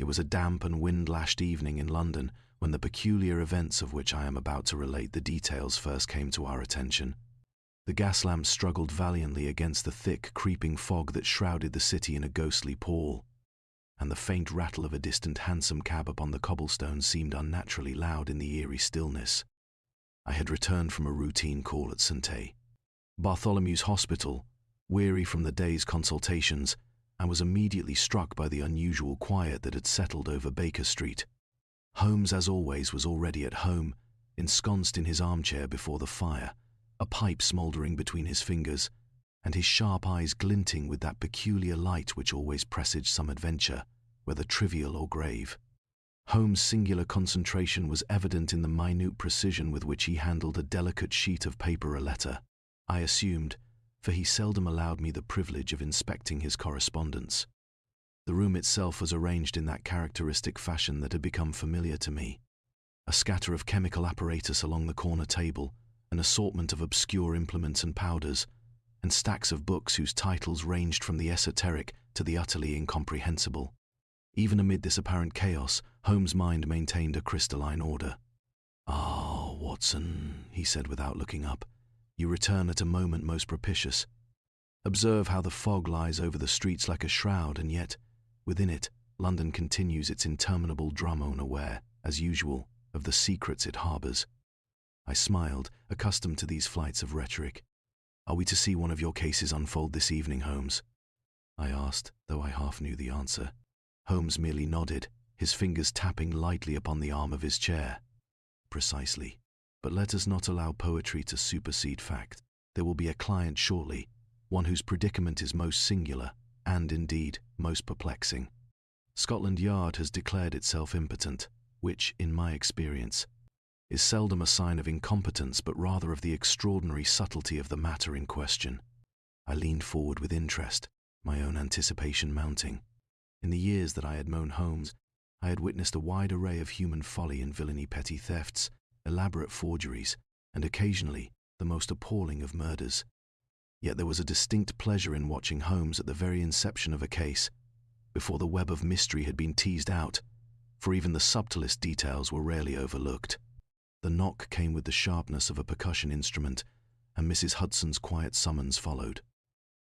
was a damp and wind-lashed evening in London when the peculiar events of which I am about to relate the details first came to our attention. The gas lamps struggled valiantly against the thick, creeping fog that shrouded the city in a ghostly pall, and the faint rattle of a distant hansom cab upon the cobblestones seemed unnaturally loud in the eerie stillness. I had returned from a routine call at St. Bartholomew's Hospital, weary from the day's consultations, and was immediately struck by the unusual quiet that had settled over Baker Street. Holmes, as always, was already at home, ensconced in his armchair before the fire, a pipe smouldering between his fingers, and his sharp eyes glinting with that peculiar light which always presaged some adventure, whether trivial or grave. Holmes' singular concentration was evident in the minute precision with which he handled a delicate sheet of paper, a letter, I assumed, for he seldom allowed me the privilege of inspecting his correspondence. The room itself was arranged in that characteristic fashion that had become familiar to me. A scatter of chemical apparatus along the corner table, an assortment of obscure implements and powders, and stacks of books whose titles ranged from the esoteric to the utterly incomprehensible. Even amid this apparent chaos, Holmes' mind maintained a crystalline order. "Ah, Watson," he said without looking up, "you return at a moment most propitious. Observe how the fog lies over the streets like a shroud, and yet, within it, London continues its interminable drum, unaware, as usual, of the secrets it harbours." I smiled, accustomed to these flights of rhetoric. "Are we to see one of your cases unfold this evening, Holmes?" I asked, though I half knew the answer. Holmes merely nodded, his fingers tapping lightly upon the arm of his chair. "Precisely. But let us not allow poetry to supersede fact. There will be a client shortly, one whose predicament is most singular, and, indeed, most perplexing. Scotland Yard has declared itself impotent, which, in my experience, is seldom a sign of incompetence but rather of the extraordinary subtlety of the matter in question." I leaned forward with interest, my own anticipation mounting. In the years that I had known Holmes, I had witnessed a wide array of human folly and villainy, petty thefts, elaborate forgeries, and occasionally the most appalling of murders. Yet there was a distinct pleasure in watching Holmes at the very inception of a case, before the web of mystery had been teased out, for even the subtlest details were rarely overlooked. The knock came with the sharpness of a percussion instrument, and Mrs. Hudson's quiet summons followed.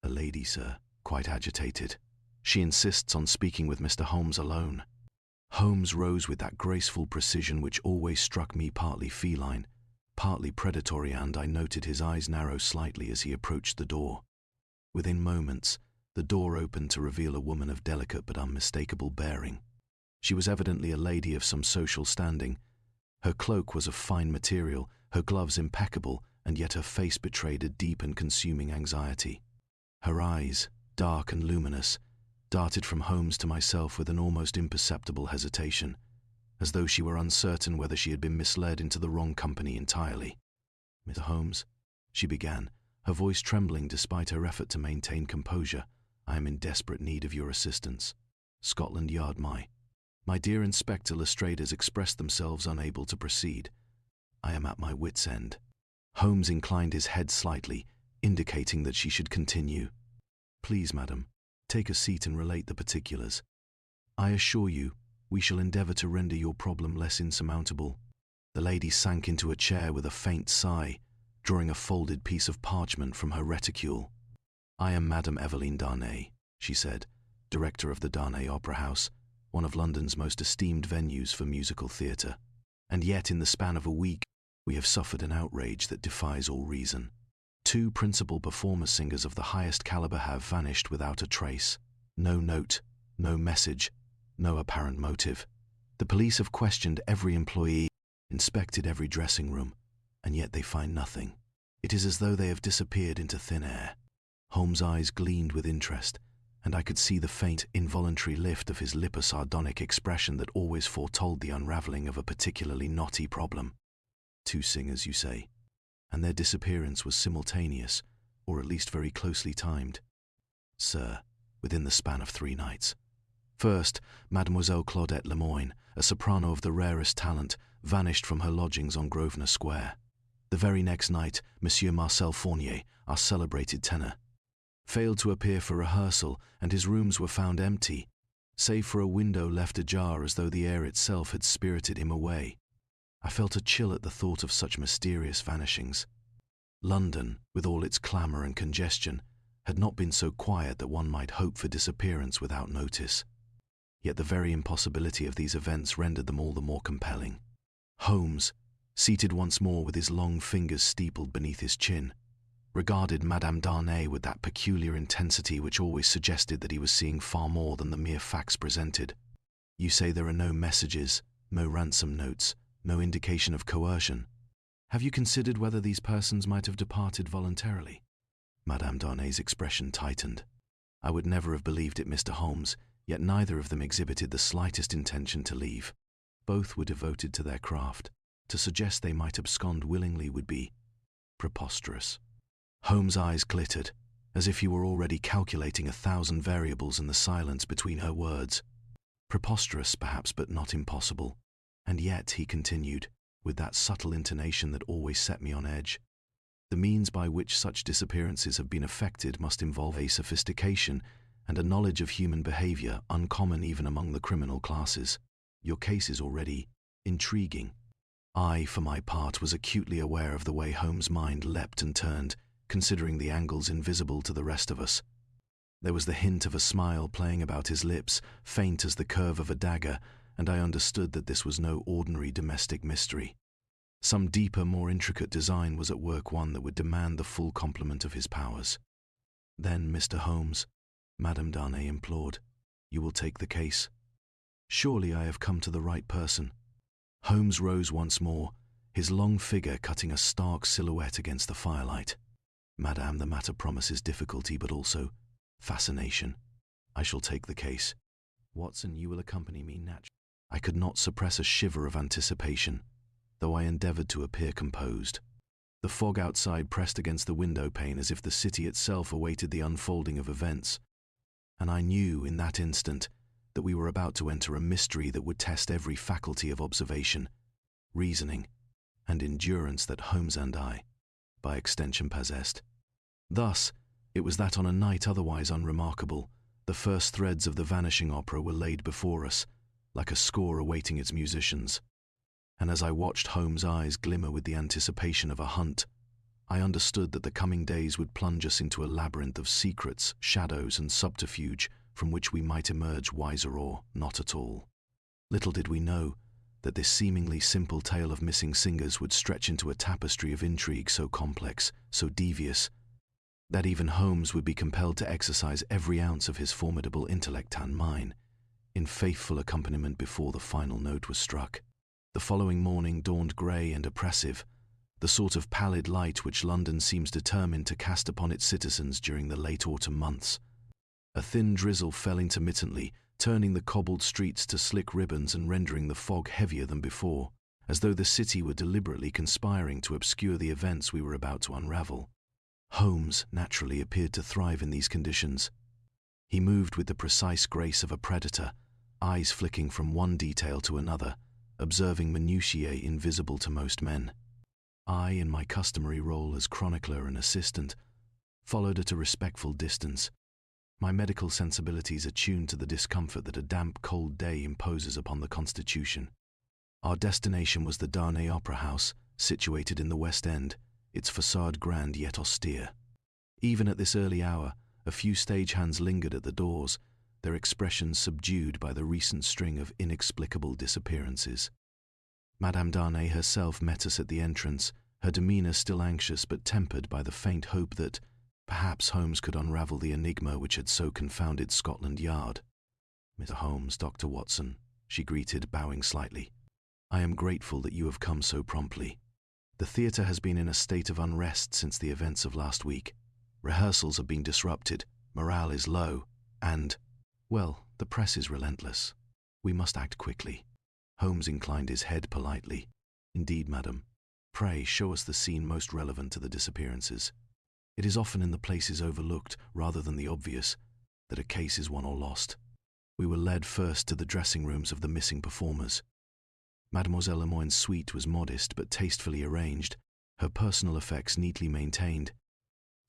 "A lady, sir, quite agitated. She insists on speaking with Mr. Holmes alone." Holmes rose with that graceful precision which always struck me partly feline, partly predatory, and I noted his eyes narrow slightly as he approached the door. Within moments, the door opened to reveal a woman of delicate but unmistakable bearing. She was evidently a lady of some social standing. Her cloak was of fine material, her gloves impeccable, and yet her face betrayed a deep and consuming anxiety. Her eyes, dark and luminous, darted from Holmes to myself with an almost imperceptible hesitation, as though she were uncertain whether she had been misled into the wrong company entirely. "Mr. Holmes," she began, her voice trembling despite her effort to maintain composure, "I am in desperate need of your assistance. Scotland Yard, my dear Inspector Lestrade has expressed themselves unable to proceed. I am at my wit's end." Holmes inclined his head slightly, indicating that she should continue. "Please, madam, take a seat and relate the particulars. I assure you, we shall endeavour to render your problem less insurmountable." The lady sank into a chair with a faint sigh, drawing a folded piece of parchment from her reticule. "I am Madame Eveline Darnay," she said, director of the Darnay Opera House, one of London's most esteemed venues for musical theatre. "And yet, in the span of a week, we have suffered an outrage that defies all reason. 2 principal performer-singers of the highest caliber have vanished without a trace. No note, no message, no apparent motive. The police have questioned every employee, inspected every dressing room, and yet they find nothing. It is as though they have disappeared into thin air." Holmes' eyes gleamed with interest, and I could see the faint, involuntary lift of his lip, a sardonic expression that always foretold the unravelling of a particularly knotty problem. 2 singers, you say? And their disappearance was simultaneous, or at least very closely timed?" "Sir, within the span of 3 nights. First, Mademoiselle Claudette Lemoyne, a soprano of the rarest talent, vanished from her lodgings on Grosvenor Square. The very next night, Monsieur Marcel Fournier, our celebrated tenor, failed to appear for rehearsal, and his rooms were found empty. save for a window left ajar as though the air itself had spirited him away. I felt a chill at the thought of such mysterious vanishings. London, with all its clamour and congestion, had not been so quiet that one might hope for disappearance without notice. Yet the very impossibility of these events rendered them all the more compelling. Holmes, seated once more with his long fingers steepled beneath his chin, regarded Madame Darnay with that peculiar intensity which always suggested that he was seeing far more than the mere facts presented. "You say there are no messages, no ransom notes, no indication of coercion. Have you considered whether these persons might have departed voluntarily?" Madame Darnay's expression tightened. "I would never have believed it, Mr. Holmes, yet neither of them exhibited the slightest intention to leave. Both were devoted to their craft. To suggest they might abscond willingly would be preposterous." Holmes' eyes glittered, as if he were already calculating 1,000 variables in the silence between her words. Preposterous, perhaps, but not impossible. And yet, he continued, with that subtle intonation that always set me on edge, the means by which such disappearances have been effected must involve a sophistication and a knowledge of human behavior uncommon even among the criminal classes. Your case is already intriguing. I, for my part, was acutely aware of the way Holmes' mind leapt and turned, considering the angles invisible to the rest of us. There was the hint of a smile playing about his lips, faint as the curve of a dagger, and I understood that this was no ordinary domestic mystery. Some deeper, more intricate design was at work, one that would demand the full complement of his powers. "Then, Mr. Holmes," Madame Darnay implored, "you will take the case. Surely I have come to the right person." Holmes rose once more, his long figure cutting a stark silhouette against the firelight. "Madame, the matter promises difficulty, but also fascination. I shall take the case. Watson, you will accompany me naturally." I could not suppress a shiver of anticipation, though I endeavoured to appear composed. The fog outside pressed against the window pane as if the city itself awaited the unfolding of events, and I knew in that instant that we were about to enter a mystery that would test every faculty of observation, reasoning, and endurance that Holmes and I, by extension, possessed. Thus, it was that on a night otherwise unremarkable, the first threads of the Vanishing opera were laid before us, like a score awaiting its musicians. And as I watched Holmes' eyes glimmer with the anticipation of a hunt, I understood that the coming days would plunge us into a labyrinth of secrets, shadows, and subterfuge from which we might emerge wiser or not at all. Little did we know that this seemingly simple tale of missing singers would stretch into a tapestry of intrigue so complex, so devious, that even Holmes would be compelled to exercise every ounce of his formidable intellect and mine in faithful accompaniment before the final note was struck. The following morning dawned grey and oppressive, the sort of pallid light which London seems determined to cast upon its citizens during the late autumn months. A thin drizzle fell intermittently, turning the cobbled streets to slick ribbons and rendering the fog heavier than before, as though the city were deliberately conspiring to obscure the events we were about to unravel. Holmes naturally appeared to thrive in these conditions. He moved with the precise grace of a predator, eyes flicking from one detail to another, observing minutiae invisible to most men. I, in my customary role as chronicler and assistant, followed at a respectful distance, my medical sensibilities attuned to the discomfort that a damp, cold day imposes upon the constitution. Our destination was the Darnay Opera House, situated in the West End, its facade grand yet austere. Even at this early hour, a few stagehands lingered at the doors, their expressions subdued by the recent string of inexplicable disappearances. Madame Darnay herself met us at the entrance, her demeanour still anxious but tempered by the faint hope that perhaps Holmes could unravel the enigma which had so confounded Scotland Yard. "Mr. Holmes, Dr. Watson," she greeted, bowing slightly. "I am grateful that you have come so promptly. The theatre has been in a state of unrest since the events of last week. Rehearsals have been disrupted, morale is low, and, well, the press is relentless. We must act quickly." Holmes inclined his head politely. "Indeed, madam. Pray show us the scene most relevant to the disappearances. It is often in the places overlooked, rather than the obvious, that a case is won or lost." We were led first to the dressing rooms of the missing performers. Mademoiselle Lemoyne's suite was modest but tastefully arranged, her personal effects neatly maintained.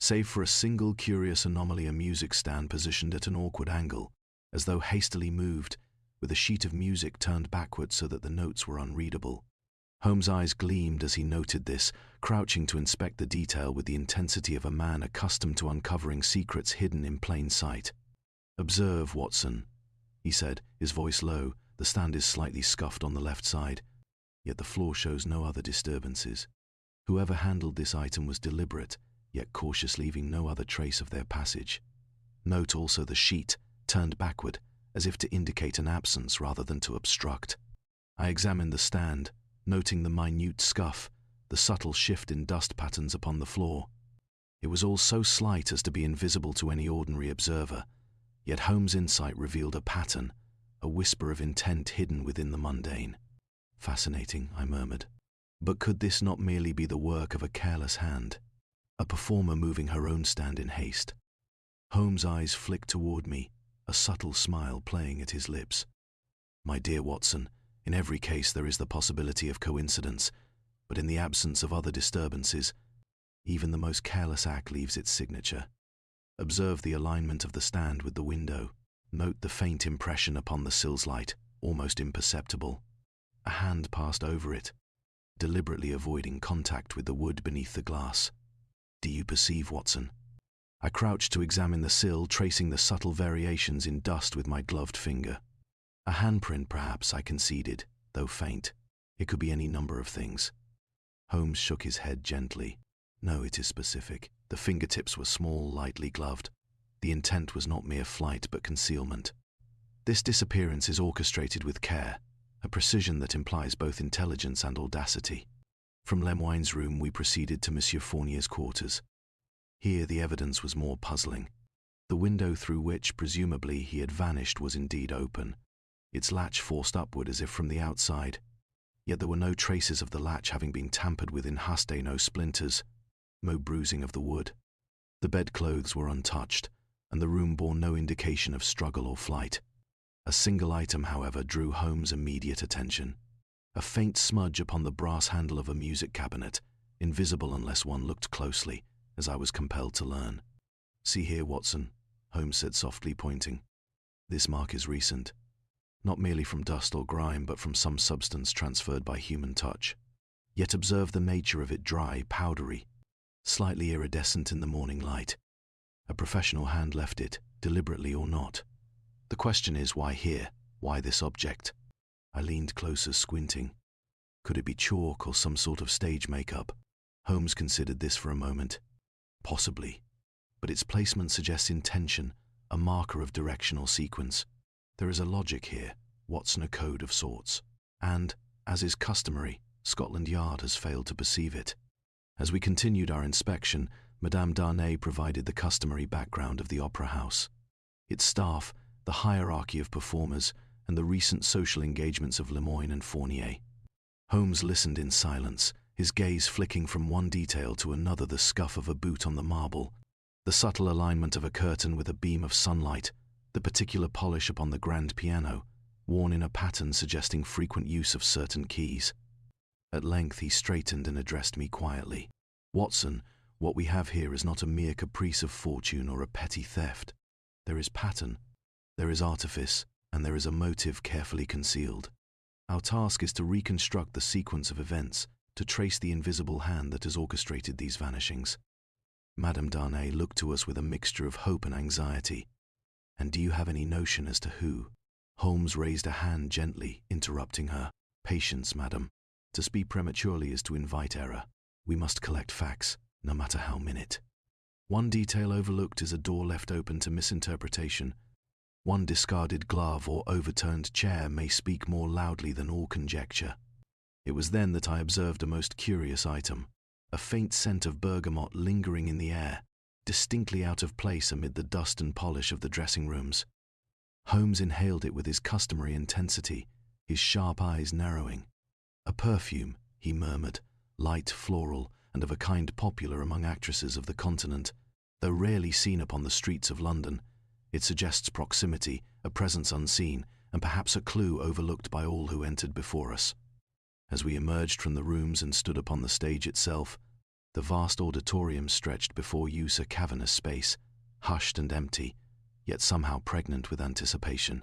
Save for a single curious anomaly, a music stand positioned at an awkward angle, as though hastily moved, with a sheet of music turned backward so that the notes were unreadable. Holmes' eyes gleamed as he noted this, crouching to inspect the detail with the intensity of a man accustomed to uncovering secrets hidden in plain sight. "Observe, Watson," he said, his voice low. The stand is slightly scuffed on the left side, yet the floor shows no other disturbances. Whoever handled this item was deliberate, yet cautious, leaving no other trace of their passage. Note also the sheet, turned backward, as if to indicate an absence rather than to obstruct. I examined the stand, noting the minute scuff, the subtle shift in dust patterns upon the floor. It was all so slight as to be invisible to any ordinary observer, yet Holmes' insight revealed a pattern, a whisper of intent hidden within the mundane. "Fascinating," I murmured. But could this not merely be the work of a careless hand, a performer moving her own stand in haste? Holmes' eyes flicked toward me, a subtle smile playing at his lips. "My dear Watson, in every case there is the possibility of coincidence, but in the absence of other disturbances, even the most careless act leaves its signature. Observe the alignment of the stand with the window. Note the faint impression upon the sill's light, almost imperceptible. A hand passed over it, deliberately avoiding contact with the wood beneath the glass. Do you perceive, Watson?" I crouched to examine the sill, tracing the subtle variations in dust with my gloved finger. "A handprint, perhaps," I conceded, though faint. "It could be any number of things." Holmes shook his head gently. "No, it is specific. The fingertips were small, lightly gloved. The intent was not mere flight but concealment. This disappearance is orchestrated with care, a precision that implies both intelligence and audacity." From Lemoine's room we proceeded to Monsieur Fournier's quarters. Here the evidence was more puzzling. The window through which, presumably, he had vanished was indeed open, its latch forced upward as if from the outside. Yet there were no traces of the latch having been tampered with in haste, no splinters, no bruising of the wood. The bedclothes were untouched, and the room bore no indication of struggle or flight. A single item, however, drew Holmes' immediate attention. A faint smudge upon the brass handle of a music cabinet, invisible unless one looked closely, as I was compelled to learn. "See here, Watson," Holmes said softly, pointing. "This mark is recent. Not merely from dust or grime, but from some substance transferred by human touch. Yet observe the nature of it: dry, powdery, slightly iridescent in the morning light. A professional hand left it, deliberately or not. The question is, why here? Why this object?" I leaned closer, squinting. Could it be chalk or some sort of stage makeup? Holmes considered this for a moment. Possibly. But its placement suggests intention, a marker of direction or sequence. There is a logic here, Watson, a code of sorts. And, as is customary, Scotland Yard has failed to perceive it. As we continued our inspection, Madame Darnay provided the customary background of the opera house. Its staff, the hierarchy of performers, and the recent social engagements of Lemoine and Fournier. Holmes listened in silence, his gaze flicking from one detail to another: the scuff of a boot on the marble, the subtle alignment of a curtain with a beam of sunlight, the particular polish upon the grand piano, worn in a pattern suggesting frequent use of certain keys. At length he straightened and addressed me quietly. "Watson, what we have here is not a mere caprice of fortune or a petty theft. There is pattern, there is artifice, and there is a motive carefully concealed. Our task is to reconstruct the sequence of events, to trace the invisible hand that has orchestrated these vanishings." Madame Darnay looked to us with a mixture of hope and anxiety. "And do you have any notion as to who?" Holmes raised a hand gently, interrupting her. "Patience, madam. To speak prematurely is to invite error. We must collect facts, no matter how minute. One detail overlooked is a door left open to misinterpretation. One discarded glove or overturned chair may speak more loudly than all conjecture." It was then that I observed a most curious item, a faint scent of bergamot lingering in the air, distinctly out of place amid the dust and polish of the dressing rooms. Holmes inhaled it with his customary intensity, his sharp eyes narrowing. "A perfume," he murmured, "light, floral, and of a kind popular among actresses of the continent. Though rarely seen upon the streets of London, it suggests proximity, a presence unseen, and perhaps a clue overlooked by all who entered before us." As we emerged from the rooms and stood upon the stage itself, the vast auditorium stretched before use, a cavernous space, hushed and empty, yet somehow pregnant with anticipation.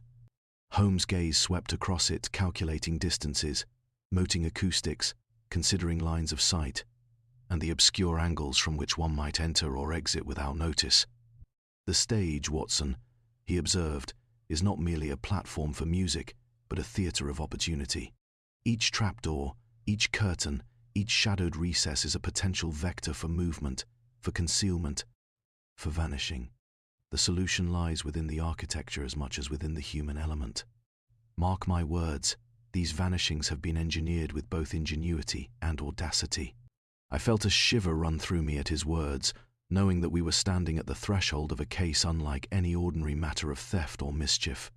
Holmes' gaze swept across it, calculating distances, noting acoustics, considering lines of sight, and the obscure angles from which one might enter or exit without notice. "The stage, Watson," he observed, "is not merely a platform for music, but a theatre of opportunity. Each trapdoor, each curtain, each shadowed recess is a potential vector for movement, for concealment, for vanishing. The solution lies within the architecture as much as within the human element. Mark my words, these vanishings have been engineered with both ingenuity and audacity." I felt a shiver run through me at his words, knowing that we were standing at the threshold of a case unlike any ordinary matter of theft or mischief.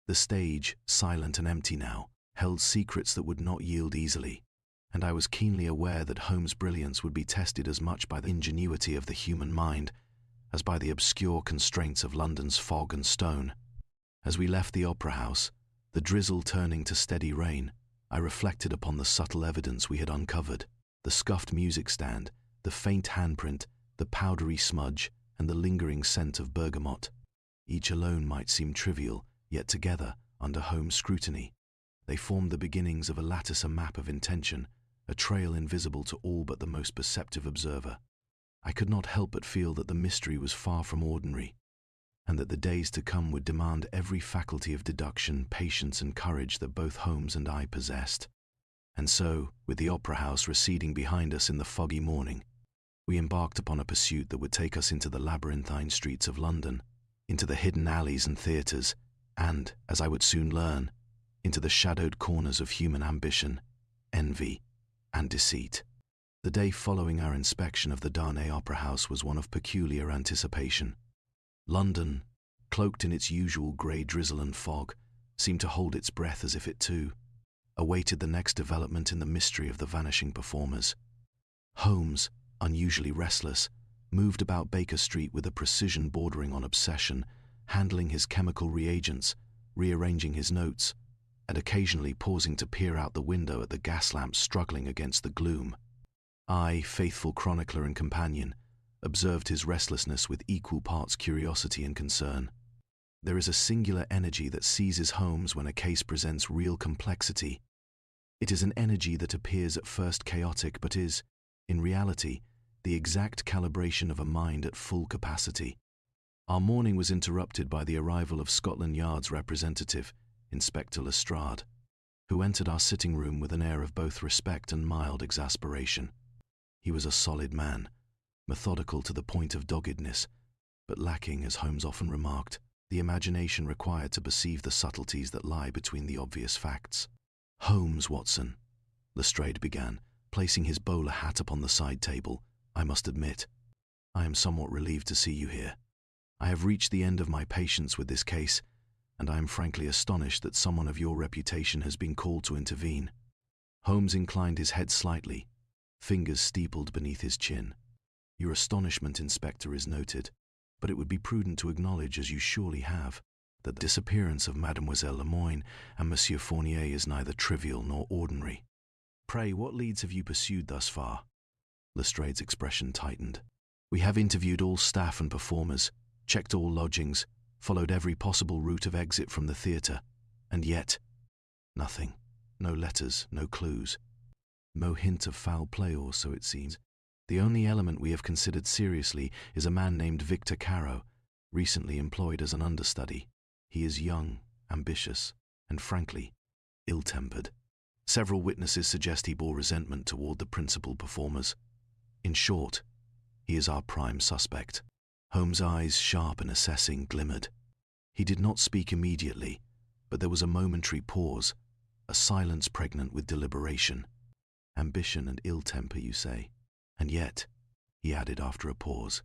The stage, silent and empty now, held secrets that would not yield easily, and I was keenly aware that Holmes' brilliance would be tested as much by the ingenuity of the human mind as by the obscure constraints of London's fog and stone. As we left the opera house, the drizzle turning to steady rain, I reflected upon the subtle evidence we had uncovered: the scuffed music stand, the faint handprint, the powdery smudge, and the lingering scent of bergamot. Each alone might seem trivial, yet together, under Holmes' scrutiny, they formed the beginnings of a lattice, a map of intention, a trail invisible to all but the most perceptive observer. I could not help but feel that the mystery was far from ordinary, and that the days to come would demand every faculty of deduction, patience, and courage that both Holmes and I possessed. And so, with the opera house receding behind us in the foggy morning, we embarked upon a pursuit that would take us into the labyrinthine streets of London, into the hidden alleys and theatres, and, as I would soon learn, into the shadowed corners of human ambition, envy, and deceit. The day following our inspection of the Darnay Opera House was one of peculiar anticipation. London, cloaked in its usual grey drizzle and fog, seemed to hold its breath as if it too awaited the next development in the mystery of the vanishing performers. Holmes, unusually restless, moved about Baker Street with a precision bordering on obsession, handling his chemical reagents, rearranging his notes, and occasionally pausing to peer out the window at the gas lamps struggling against the gloom. I, faithful chronicler and companion, observed his restlessness with equal parts curiosity and concern. There is a singular energy that seizes Holmes when a case presents real complexity. It is an energy that appears at first chaotic but is, in reality, the exact calibration of a mind at full capacity. Our morning was interrupted by the arrival of Scotland Yard's representative, Inspector Lestrade, who entered our sitting room with an air of both respect and mild exasperation. He was a solid man, methodical to the point of doggedness, but lacking, as Holmes often remarked, the imagination required to perceive the subtleties that lie between the obvious facts. "Holmes, Watson," Lestrade began, placing his bowler hat upon the side table, "I must admit, I am somewhat relieved to see you here. I have reached the end of my patience with this case, and I am frankly astonished that someone of your reputation has been called to intervene." Holmes inclined his head slightly, fingers steepled beneath his chin. "Your astonishment, Inspector, is noted, but it would be prudent to acknowledge, as you surely have, that the disappearance of Mademoiselle Lemoyne and Monsieur Fournier is neither trivial nor ordinary. Pray, what leads have you pursued thus far?" Lestrade's expression tightened. "We have interviewed all staff and performers, checked all lodgings, followed every possible route of exit from the theatre, and yet nothing. No letters, no clues. No hint of foul play, or so it seems. The only element we have considered seriously is a man named Victor Caro, recently employed as an understudy. He is young, ambitious, and frankly, ill-tempered. Several witnesses suggest he bore resentment toward the principal performers. In short, he is our prime suspect." Holmes' eyes, sharp and assessing, glimmered. He did not speak immediately, but there was a momentary pause, a silence pregnant with deliberation. "Ambition and ill-temper, you say? And yet," he added after a pause,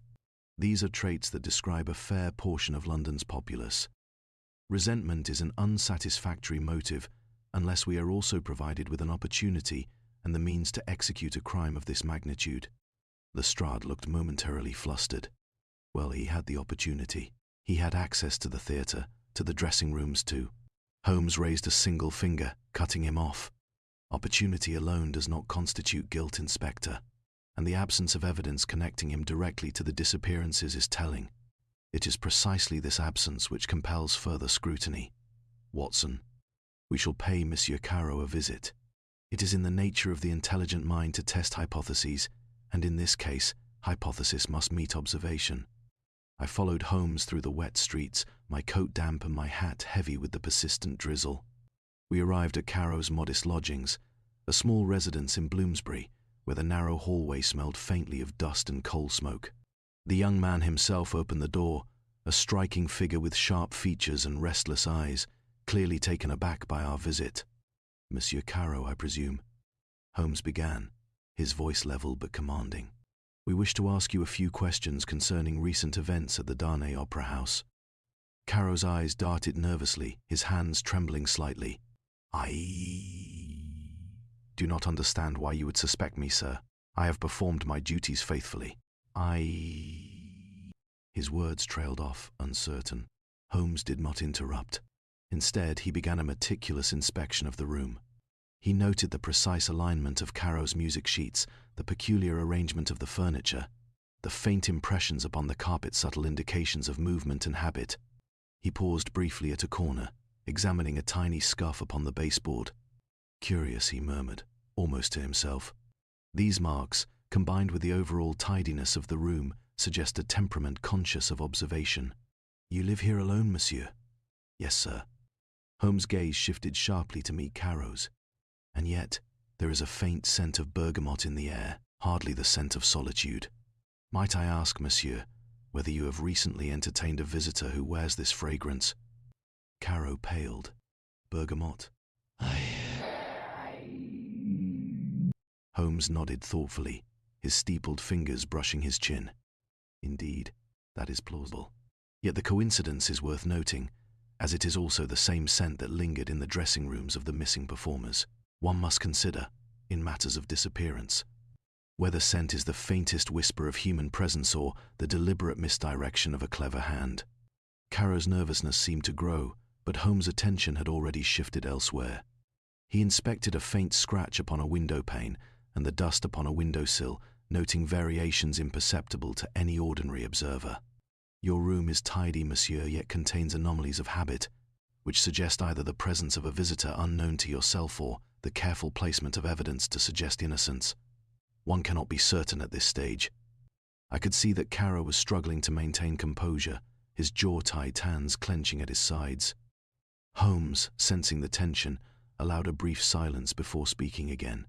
"these are traits that describe a fair portion of London's populace. Resentment is an unsatisfactory motive unless we are also provided with an opportunity and the means to execute a crime of this magnitude." Lestrade looked momentarily flustered. Well, he had the opportunity. He had access to the theatre, to the dressing rooms too. Holmes raised a single finger, cutting him off. "Opportunity alone does not constitute guilt, Inspector, and the absence of evidence connecting him directly to the disappearances is telling. It is precisely this absence which compels further scrutiny. Watson, we shall pay Monsieur Caro a visit. It is in the nature of the intelligent mind to test hypotheses, and in this case, hypothesis must meet observation. I followed Holmes through the wet streets, my coat damp and my hat heavy with the persistent drizzle. We arrived at Caro's modest lodgings, a small residence in Bloomsbury, where the narrow hallway smelled faintly of dust and coal smoke. The young man himself opened the door, a striking figure with sharp features and restless eyes, clearly taken aback by our visit. Monsieur Caro, I presume? Holmes began, his voice level but commanding. We wish to ask you a few questions concerning recent events at the Darnay Opera House. Caro's eyes darted nervously, his hands trembling slightly. I do not understand why you would suspect me, sir. I have performed my duties faithfully. His words trailed off, uncertain. Holmes did not interrupt. Instead, he began a meticulous inspection of the room. He noted the precise alignment of Caro's music sheets, the peculiar arrangement of the furniture, the faint impressions upon the carpet, subtle indications of movement and habit. He paused briefly at a corner, examining a tiny scuff upon the baseboard. Curious, he murmured, almost to himself. These marks, combined with the overall tidiness of the room, suggest a temperament conscious of observation. You live here alone, monsieur? Yes, sir. Holmes' gaze shifted sharply to meet Caro's. And yet, there is a faint scent of bergamot in the air, hardly the scent of solitude. Might I ask, monsieur, whether you have recently entertained a visitor who wears this fragrance? Caro paled. Bergamot? Holmes nodded thoughtfully, his steepled fingers brushing his chin. Indeed, that is plausible. Yet the coincidence is worth noting, as it is also the same scent that lingered in the dressing rooms of the missing performers. One must consider, in matters of disappearance, whether scent is the faintest whisper of human presence or the deliberate misdirection of a clever hand. Caro's nervousness seemed to grow, but Holmes' attention had already shifted elsewhere. He inspected a faint scratch upon a window pane and the dust upon a windowsill, noting variations imperceptible to any ordinary observer. Your room is tidy, monsieur, yet contains anomalies of habit, which suggest either the presence of a visitor unknown to yourself or the careful placement of evidence to suggest innocence. One cannot be certain at this stage. I could see that Caro was struggling to maintain composure, his jaw-tight hands clenching at his sides. Holmes, sensing the tension, allowed a brief silence before speaking again.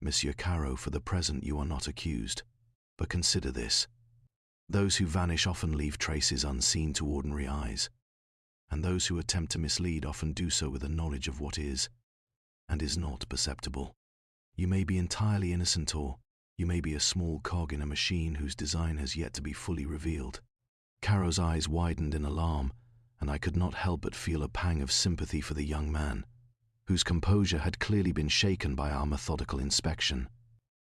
Monsieur Caro, for the present you are not accused. But consider this. Those who vanish often leave traces unseen to ordinary eyes, and those who attempt to mislead often do so with a knowledge of what is and is not perceptible. You may be entirely innocent, or you may be a small cog in a machine whose design has yet to be fully revealed. Caro's eyes widened in alarm, and I could not help but feel a pang of sympathy for the young man, whose composure had clearly been shaken by our methodical inspection.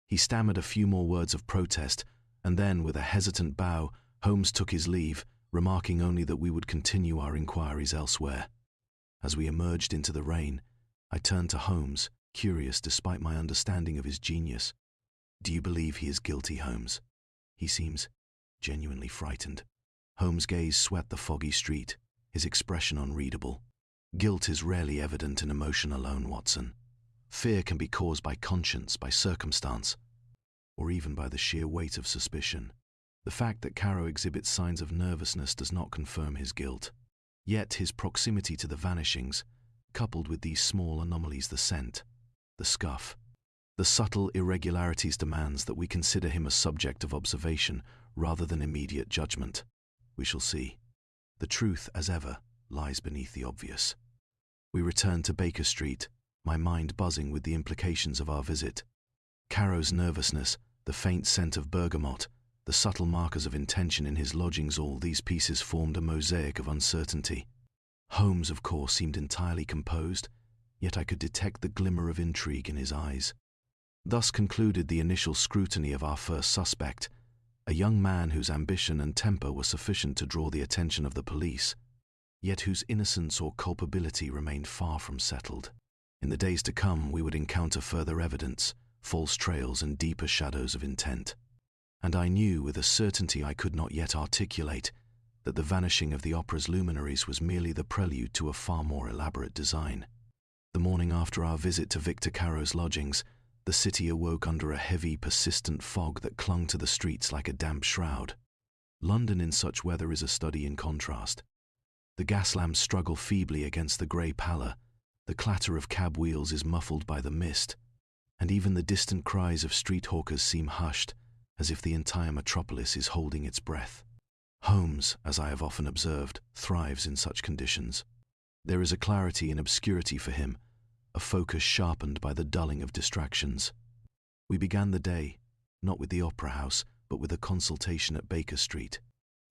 He stammered a few more words of protest, and then, with a hesitant bow, Holmes took his leave, remarking only that we would continue our inquiries elsewhere. As we emerged into the rain, I turned to Holmes, curious despite my understanding of his genius. Do you believe he is guilty, Holmes? He seems genuinely frightened. Holmes' gaze swept the foggy street, his expression unreadable. Guilt is rarely evident in emotion alone, Watson. Fear can be caused by conscience, by circumstance, or even by the sheer weight of suspicion. The fact that Caro exhibits signs of nervousness does not confirm his guilt. Yet his proximity to the vanishings, coupled with these small anomalies, the scent, the scuff, the subtle irregularities, demands that we consider him a subject of observation rather than immediate judgment. We shall see. The truth, as ever, lies beneath the obvious. We returned to Baker Street, my mind buzzing with the implications of our visit. Caro's nervousness, the faint scent of bergamot, the subtle markers of intention in his lodgings, all these pieces formed a mosaic of uncertainty. Holmes, of course, seemed entirely composed, yet I could detect the glimmer of intrigue in his eyes. Thus concluded the initial scrutiny of our first suspect, a young man whose ambition and temper were sufficient to draw the attention of the police, yet whose innocence or culpability remained far from settled. In the days to come, we would encounter further evidence, false trails and deeper shadows of intent. And I knew, with a certainty I could not yet articulate, that the vanishing of the opera's luminaries was merely the prelude to a far more elaborate design. The morning after our visit to Victor Caro's lodgings, the city awoke under a heavy, persistent fog that clung to the streets like a damp shroud. London in such weather is a study in contrast. The gas lamps struggle feebly against the grey pallor, the clatter of cab wheels is muffled by the mist, and even the distant cries of street hawkers seem hushed, as if the entire metropolis is holding its breath. Holmes, as I have often observed, thrives in such conditions. There is a clarity in obscurity for him, a focus sharpened by the dulling of distractions. We began the day, not with the Opera House, but with a consultation at Baker Street.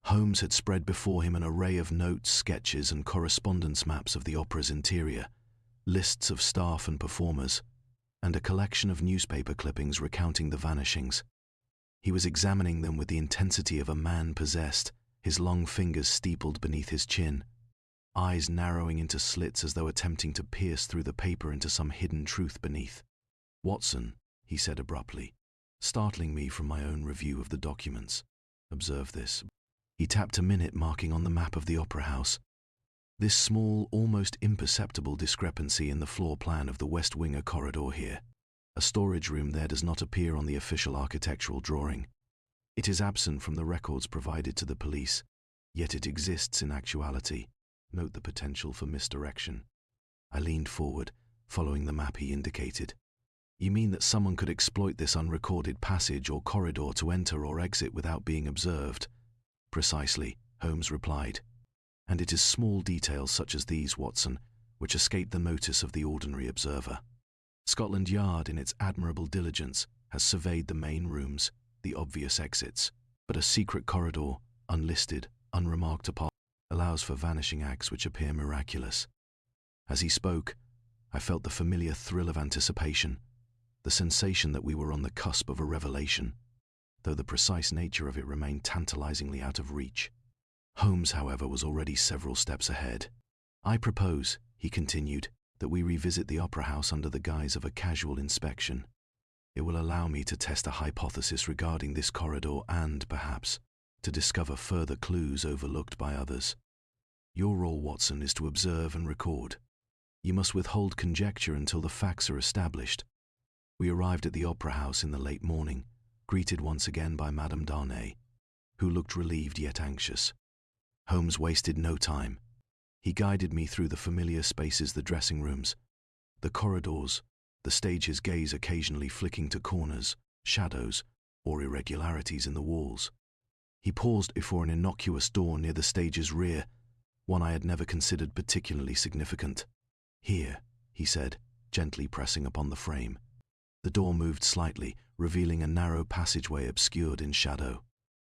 Holmes had spread before him an array of notes, sketches, and correspondence maps of the opera's interior, lists of staff and performers, and a collection of newspaper clippings recounting the vanishings. He was examining them with the intensity of a man possessed, his long fingers steepled beneath his chin, eyes narrowing into slits as though attempting to pierce through the paper into some hidden truth beneath. "Watson," he said abruptly, startling me from my own review of the documents. "Observe this." He tapped a minute marking on the map of the Opera House. "This small, almost imperceptible discrepancy in the floor plan of the West Winger corridor here. A storage room there does not appear on the official architectural drawing. It is absent from the records provided to the police, yet it exists in actuality. Note the potential for misdirection." I leaned forward, following the map he indicated. "You mean that someone could exploit this unrecorded passage or corridor to enter or exit without being observed?" "Precisely," Holmes replied. "And it is small details such as these, Watson, which escape the notice of the ordinary observer. Scotland Yard, in its admirable diligence, has surveyed the main rooms, the obvious exits, but a secret corridor, unlisted, unremarked upon, allows for vanishing acts which appear miraculous." As he spoke, I felt the familiar thrill of anticipation, the sensation that we were on the cusp of a revelation, though the precise nature of it remained tantalizingly out of reach. Holmes, however, was already several steps ahead. "I propose," he continued, "that we revisit the Opera House under the guise of a casual inspection. It will allow me to test a hypothesis regarding this corridor and, perhaps, to discover further clues overlooked by others. Your role, Watson, is to observe and record. You must withhold conjecture until the facts are established." We arrived at the Opera House in the late morning, greeted once again by Madame Darnay, who looked relieved yet anxious. Holmes wasted no time. He guided me through the familiar spaces, the dressing rooms, the corridors, the stage's gaze occasionally flicking to corners, shadows, or irregularities in the walls. He paused before an innocuous door near the stage's rear, one I had never considered particularly significant. "Here," he said, gently pressing upon the frame. The door moved slightly, revealing a narrow passageway obscured in shadow.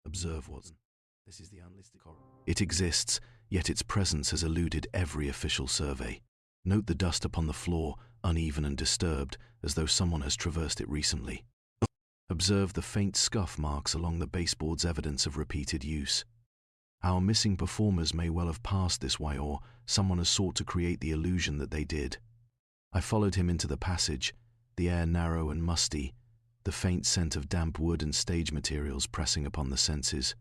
"Observe, Watson. This is the unlisted corridor. It exists, yet its presence has eluded every official survey. Note the dust upon the floor, uneven and disturbed, as though someone has traversed it recently. Observe the faint scuff marks along the baseboards, evidence of repeated use. Our missing performers may well have passed this way, or someone has sought to create the illusion that they did." I followed him into the passage, the air narrow and musty, the faint scent of damp wood and stage materials pressing upon the senses.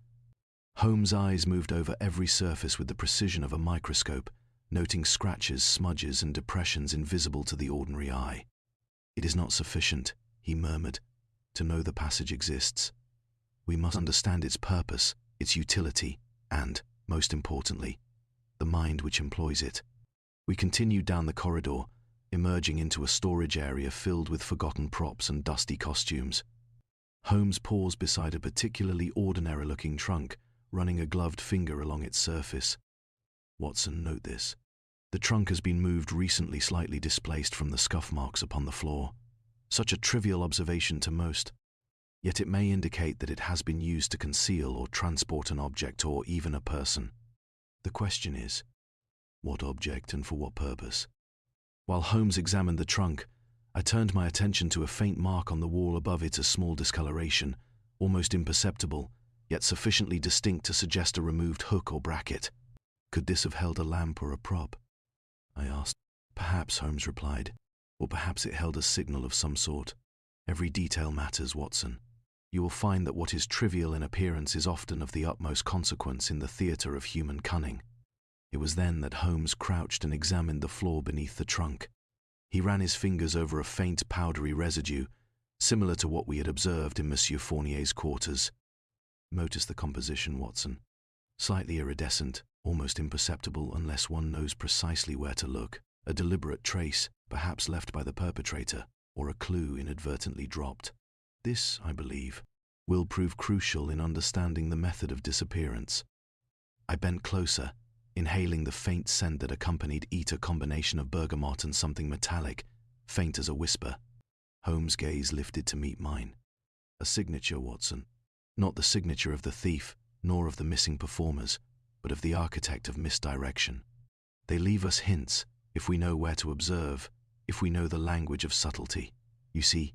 Holmes' eyes moved over every surface with the precision of a microscope, noting scratches, smudges, and depressions invisible to the ordinary eye. "It is not sufficient," he murmured, "to know the passage exists. We must understand its purpose, its utility, and, most importantly, the mind which employs it." We continued down the corridor, emerging into a storage area filled with forgotten props and dusty costumes. Holmes paused beside a particularly ordinary-looking trunk, running a gloved finger along its surface. "Watson, note this. The trunk has been moved recently, slightly displaced from the scuff marks upon the floor. Such a trivial observation to most, yet it may indicate that it has been used to conceal or transport an object or even a person. The question is, what object and for what purpose?" While Holmes examined the trunk, I turned my attention to a faint mark on the wall above it, a small discoloration, almost imperceptible, yet sufficiently distinct to suggest a removed hook or bracket. "Could this have held a lamp or a prop?" I asked. "Perhaps," Holmes replied, "or perhaps it held a signal of some sort. Every detail matters, Watson. you will find that what is trivial in appearance is often of the utmost consequence in the theatre of human cunning. It was then that Holmes crouched and examined the floor beneath the trunk. He ran his fingers over a faint powdery residue, similar to what we had observed in Monsieur Fournier's quarters. Notice the composition, Watson. Slightly iridescent, almost imperceptible unless one knows precisely where to look. A deliberate trace, perhaps left by the perpetrator, or a clue inadvertently dropped. This, I believe, will prove crucial in understanding the method of disappearance. I bent closer, inhaling the faint scent that accompanied each combination of bergamot and something metallic, faint as a whisper. Holmes' gaze lifted to meet mine. A signature, Watson. Not the signature of the thief, nor of the missing performers, but of the architect of misdirection. They leave us hints, if we know where to observe, if we know the language of subtlety. You see,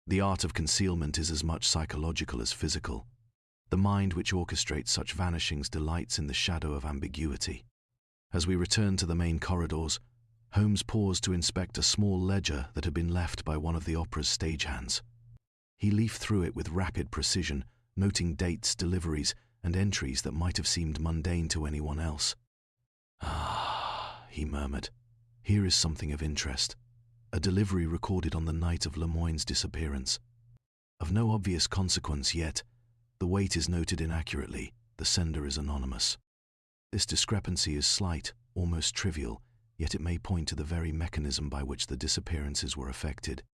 the art of concealment is as much psychological as physical. The mind which orchestrates such vanishings delights in the shadow of ambiguity. As we returned to the main corridors, Holmes paused to inspect a small ledger that had been left by one of the opera's stagehands. He leafed through it with rapid precision, noting dates, deliveries, and entries that might have seemed mundane to anyone else. "Ah," he murmured, "here is something of interest. A delivery recorded on the night of Lemoyne's disappearance. Of no obvious consequence yet, the weight is noted inaccurately, the sender is anonymous. This discrepancy is slight, almost trivial, yet it may point to the very mechanism by which the disappearances were effected."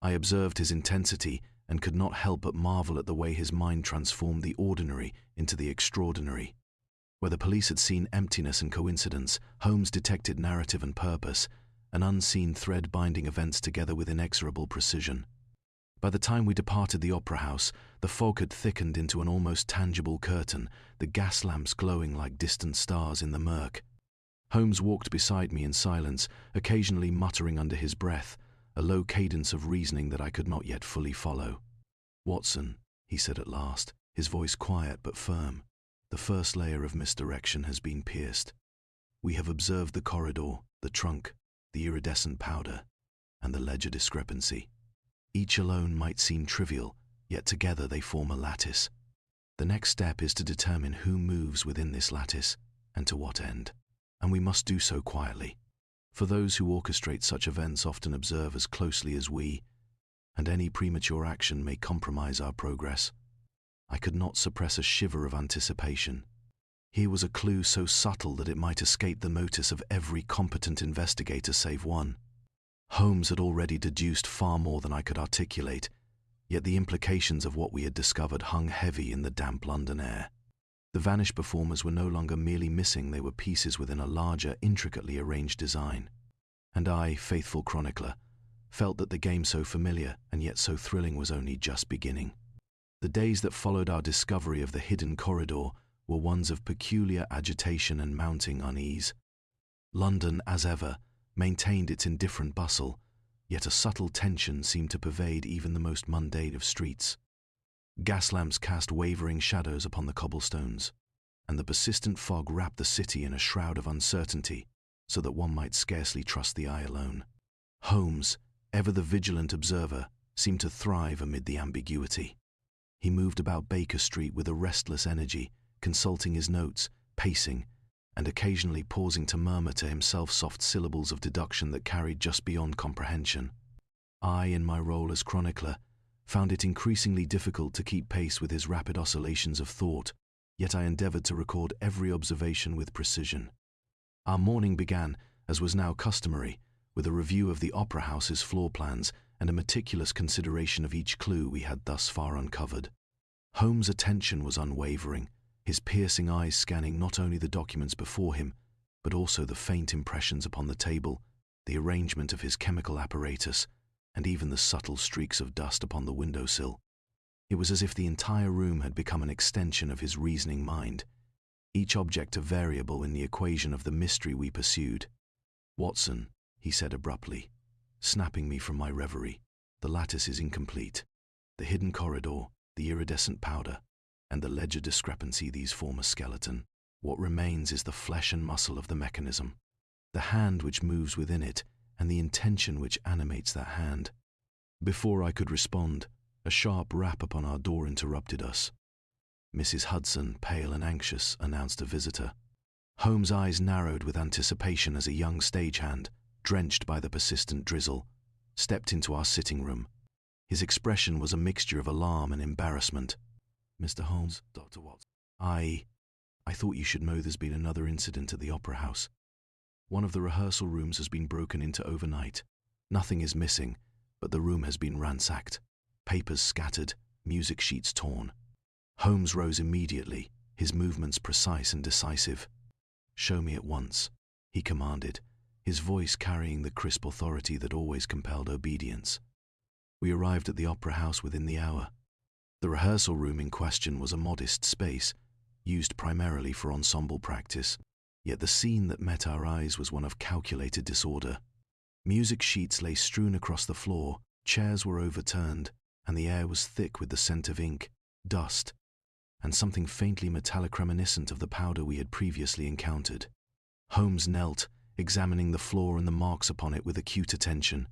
I observed his intensity and could not help but marvel at the way his mind transformed the ordinary into the extraordinary. Where the police had seen emptiness and coincidence, Holmes detected narrative and purpose, an unseen thread binding events together with inexorable precision. By the time we departed the opera house, the fog had thickened into an almost tangible curtain, the gas lamps glowing like distant stars in the murk. Holmes walked beside me in silence, occasionally muttering under his breath, a low cadence of reasoning that I could not yet fully follow. "Watson," he said at last, his voice quiet but firm, "the first layer of misdirection has been pierced. We have observed the corridor, the trunk, the iridescent powder, and the ledger discrepancy. Each alone might seem trivial, yet together they form a lattice. The next step is to determine who moves within this lattice, and to what end. And we must do so quietly, for those who orchestrate such events often observe as closely as we, and any premature action may compromise our progress." I could not suppress a shiver of anticipation. Here was a clue so subtle that it might escape the notice of every competent investigator save one. Holmes had already deduced far more than I could articulate, yet the implications of what we had discovered hung heavy in the damp London air. The vanished performers were no longer merely missing, they were pieces within a larger, intricately arranged design. And I, faithful chronicler, felt that the game so familiar and yet so thrilling was only just beginning. The days that followed our discovery of the hidden corridor were ones of peculiar agitation and mounting unease. London, as ever, maintained its indifferent bustle, yet a subtle tension seemed to pervade even the most mundane of streets. Gas lamps cast wavering shadows upon the cobblestones, and the persistent fog wrapped the city in a shroud of uncertainty, so that one might scarcely trust the eye alone. Holmes, ever the vigilant observer, seemed to thrive amid the ambiguity. He moved about Baker Street with a restless energy, consulting his notes, pacing, and occasionally pausing to murmur to himself soft syllables of deduction that carried just beyond comprehension. I, in my role as chronicler, found it increasingly difficult to keep pace with his rapid oscillations of thought, yet I endeavored to record every observation with precision. Our morning began, as was now customary, with a review of the opera house's floor plans and a meticulous consideration of each clue we had thus far uncovered. Holmes' attention was unwavering, his piercing eyes scanning not only the documents before him, but also the faint impressions upon the table, the arrangement of his chemical apparatus, and even the subtle streaks of dust upon the windowsill. It was as if the entire room had become an extension of his reasoning mind, each object a variable in the equation of the mystery we pursued. "Watson," he said abruptly, snapping me from my reverie, "the lattice is incomplete. The hidden corridor, the iridescent powder, and the ledger discrepancy, these form a skeleton. What remains is the flesh and muscle of the mechanism, the hand which moves within it, and the intention which animates that hand." Before I could respond, A sharp rap upon our door interrupted us. Mrs. Hudson, pale and anxious, announced a visitor. Holmes' eyes narrowed with anticipation as a young stagehand, drenched by the persistent drizzle, stepped into our sitting room. His expression was a mixture of alarm and embarrassment. "Mr. Holmes, Dr. Watson, I thought you should know there's been another incident at the Opera House. One of the rehearsal rooms has been broken into overnight. Nothing is missing, but the room has been ransacked. Papers scattered, music sheets torn." Holmes rose immediately, his movements precise and decisive. "Show me at once," he commanded, his voice carrying the crisp authority that always compelled obedience. We arrived at the Opera House within the hour. The rehearsal room in question was a modest space, used primarily for ensemble practice, yet the scene that met our eyes was one of calculated disorder. Music sheets lay strewn across the floor, chairs were overturned, and the air was thick with the scent of ink, dust, and something faintly metallic reminiscent of the powder we had previously encountered. Holmes knelt, examining the floor and the marks upon it with acute attention.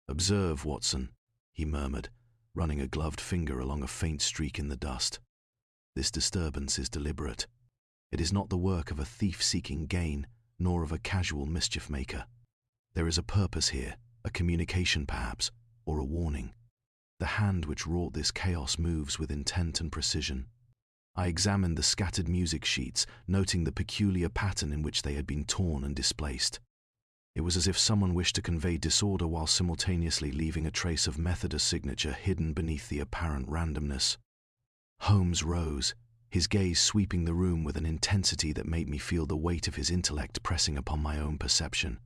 "Observe, Watson," he murmured, running a gloved finger along a faint streak in the dust. "This disturbance is deliberate. It is not the work of a thief seeking gain, nor of a casual mischief maker. There is a purpose here, a communication perhaps, or a warning. The hand which wrought this chaos moves with intent and precision." I examined the scattered music sheets, noting the peculiar pattern in which they had been torn and displaced. It was as if someone wished to convey disorder while simultaneously leaving a trace of method or signature hidden beneath the apparent randomness. Holmes rose, his gaze sweeping the room with an intensity that made me feel the weight of his intellect pressing upon my own perception.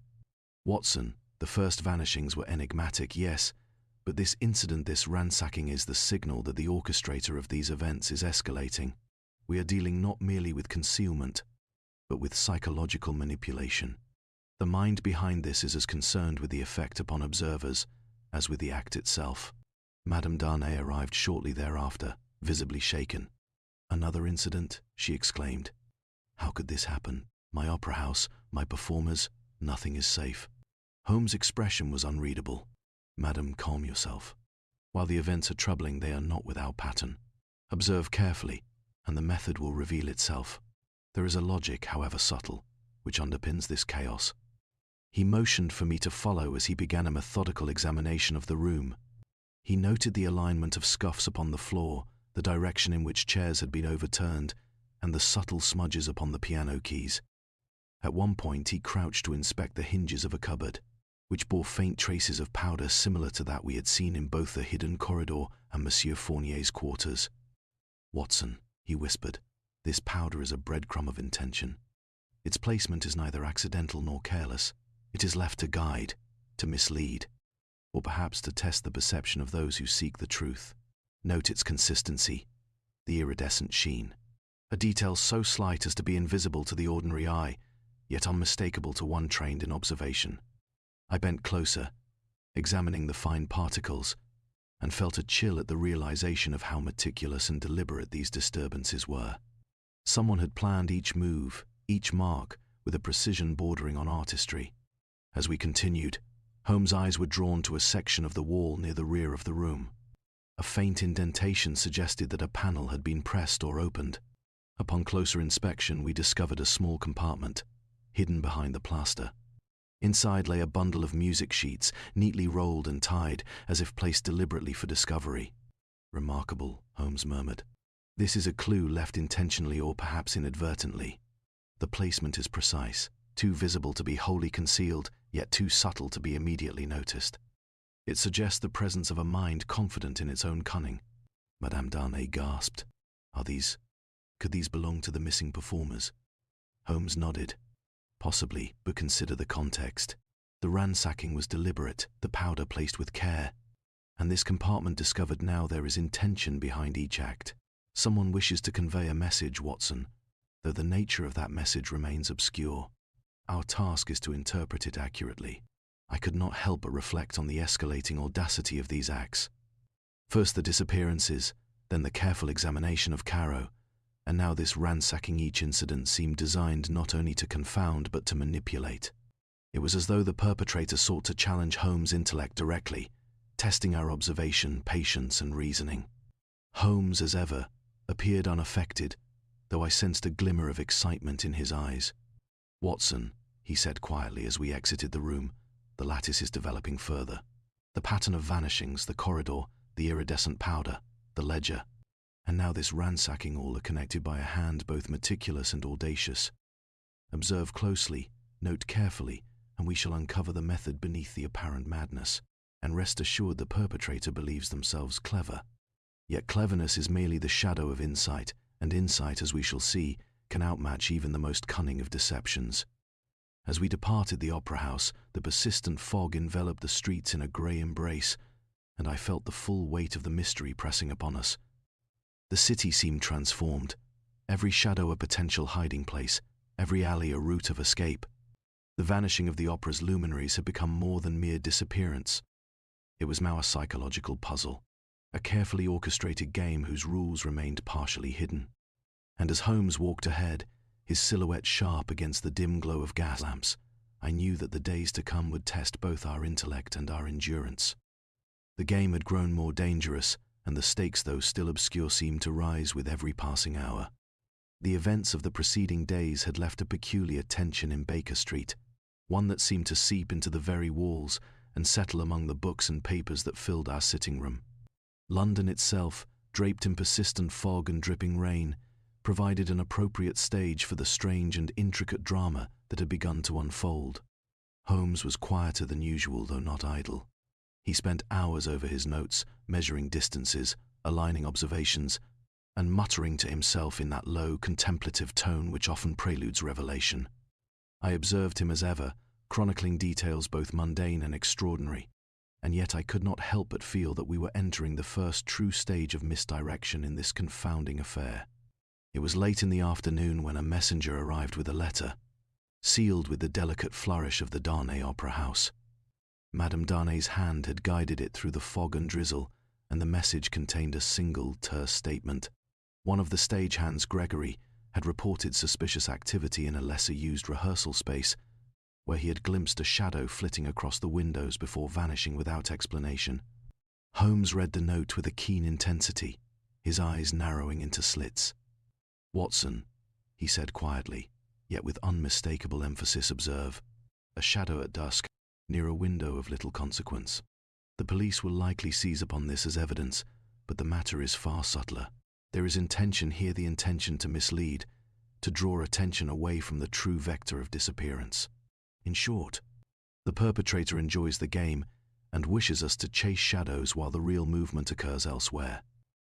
"Watson, the first vanishings were enigmatic, yes, but this incident, this ransacking, is the signal that the orchestrator of these events is escalating. We are dealing not merely with concealment, but with psychological manipulation. The mind behind this is as concerned with the effect upon observers as with the act itself." Madame Darnay arrived shortly thereafter, visibly shaken. "Another incident?" she exclaimed. "How could this happen? My opera house, my performers, nothing is safe." Holmes' expression was unreadable. "Madam, calm yourself. While the events are troubling, they are not without pattern. Observe carefully, and the method will reveal itself. There is a logic, however subtle, which underpins this chaos." He motioned for me to follow as he began a methodical examination of the room. He noted the alignment of scuffs upon the floor, the direction in which chairs had been overturned, and the subtle smudges upon the piano keys. At one point he crouched to inspect the hinges of a cupboard, which bore faint traces of powder similar to that we had seen in both the hidden corridor and Monsieur Fournier's quarters. "Watson," he whispered, "this powder is a breadcrumb of intention. Its placement is neither accidental nor careless. It is left to guide, to mislead, or perhaps to test the perception of those who seek the truth. Note its consistency, the iridescent sheen, a detail so slight as to be invisible to the ordinary eye, yet unmistakable to one trained in observation." I bent closer, examining the fine particles, and felt a chill at the realization of how meticulous and deliberate these disturbances were. Someone had planned each move, each mark, with a precision bordering on artistry. As we continued, Holmes' eyes were drawn to a section of the wall near the rear of the room. A faint indentation suggested that a panel had been pressed or opened. Upon closer inspection, we discovered a small compartment, hidden behind the plaster. Inside lay a bundle of music sheets, neatly rolled and tied, as if placed deliberately for discovery. "Remarkable," Holmes murmured. "This is a clue left intentionally or perhaps inadvertently. The placement is precise, too visible to be wholly concealed, yet too subtle to be immediately noticed. It suggests the presence of a mind confident in its own cunning." Madame Darnay gasped. Could these belong to the missing performers?" Holmes nodded. "Possibly, but consider the context. The ransacking was deliberate, the powder placed with care. And this compartment discovered now, there is intention behind each act. Someone wishes to convey a message, Watson, though the nature of that message remains obscure. Our task is to interpret it accurately." I could not help but reflect on the escalating audacity of these acts. First the disappearances, then the careful examination of Caro, and now this ransacking. Each incident seemed designed not only to confound but to manipulate. It was as though the perpetrator sought to challenge Holmes' intellect directly, testing our observation, patience, and reasoning. Holmes, as ever, appeared unaffected, though I sensed a glimmer of excitement in his eyes. "Watson," he said quietly as we exited the room, "the lattice is developing further. The pattern of vanishings, the corridor, the iridescent powder, the ledger, and now this ransacking all are connected by a hand both meticulous and audacious. Observe closely, note carefully, and we shall uncover the method beneath the apparent madness. And rest assured the perpetrator believes themselves clever. Yet cleverness is merely the shadow of insight, and insight, as we shall see, can outmatch even the most cunning of deceptions." As we departed the opera house, the persistent fog enveloped the streets in a grey embrace, and I felt the full weight of the mystery pressing upon us. The city seemed transformed, every shadow a potential hiding place, every alley a route of escape. The vanishing of the opera's luminaries had become more than mere disappearance. It was now a psychological puzzle, a carefully orchestrated game whose rules remained partially hidden. And as Holmes walked ahead, his silhouette sharp against the dim glow of gas lamps, I knew that the days to come would test both our intellect and our endurance. The game had grown more dangerous, and the stakes, though still obscure, seemed to rise with every passing hour. The events of the preceding days had left a peculiar tension in Baker Street, one that seemed to seep into the very walls and settle among the books and papers that filled our sitting room. London itself, draped in persistent fog and dripping rain, provided an appropriate stage for the strange and intricate drama that had begun to unfold. Holmes was quieter than usual, though not idle. He spent hours over his notes, measuring distances, aligning observations, and muttering to himself in that low, contemplative tone which often preludes revelation. I observed him as ever, chronicling details both mundane and extraordinary, and yet I could not help but feel that we were entering the first true stage of misdirection in this confounding affair. It was late in the afternoon when a messenger arrived with a letter, sealed with the delicate flourish of the Darnay Opera House. Madame Darnay's hand had guided it through the fog and drizzle, and the message contained a single, terse statement. One of the stagehands, Gregory, had reported suspicious activity in a lesser-used rehearsal space, where he had glimpsed a shadow flitting across the windows before vanishing without explanation. Holmes read the note with a keen intensity, his eyes narrowing into slits. "Watson," he said quietly, yet with unmistakable emphasis, "observe. A shadow at dusk, near a window of little consequence. The police will likely seize upon this as evidence, but the matter is far subtler. There is intention here, the intention to mislead, to draw attention away from the true vector of disappearance. In short, the perpetrator enjoys the game and wishes us to chase shadows while the real movement occurs elsewhere."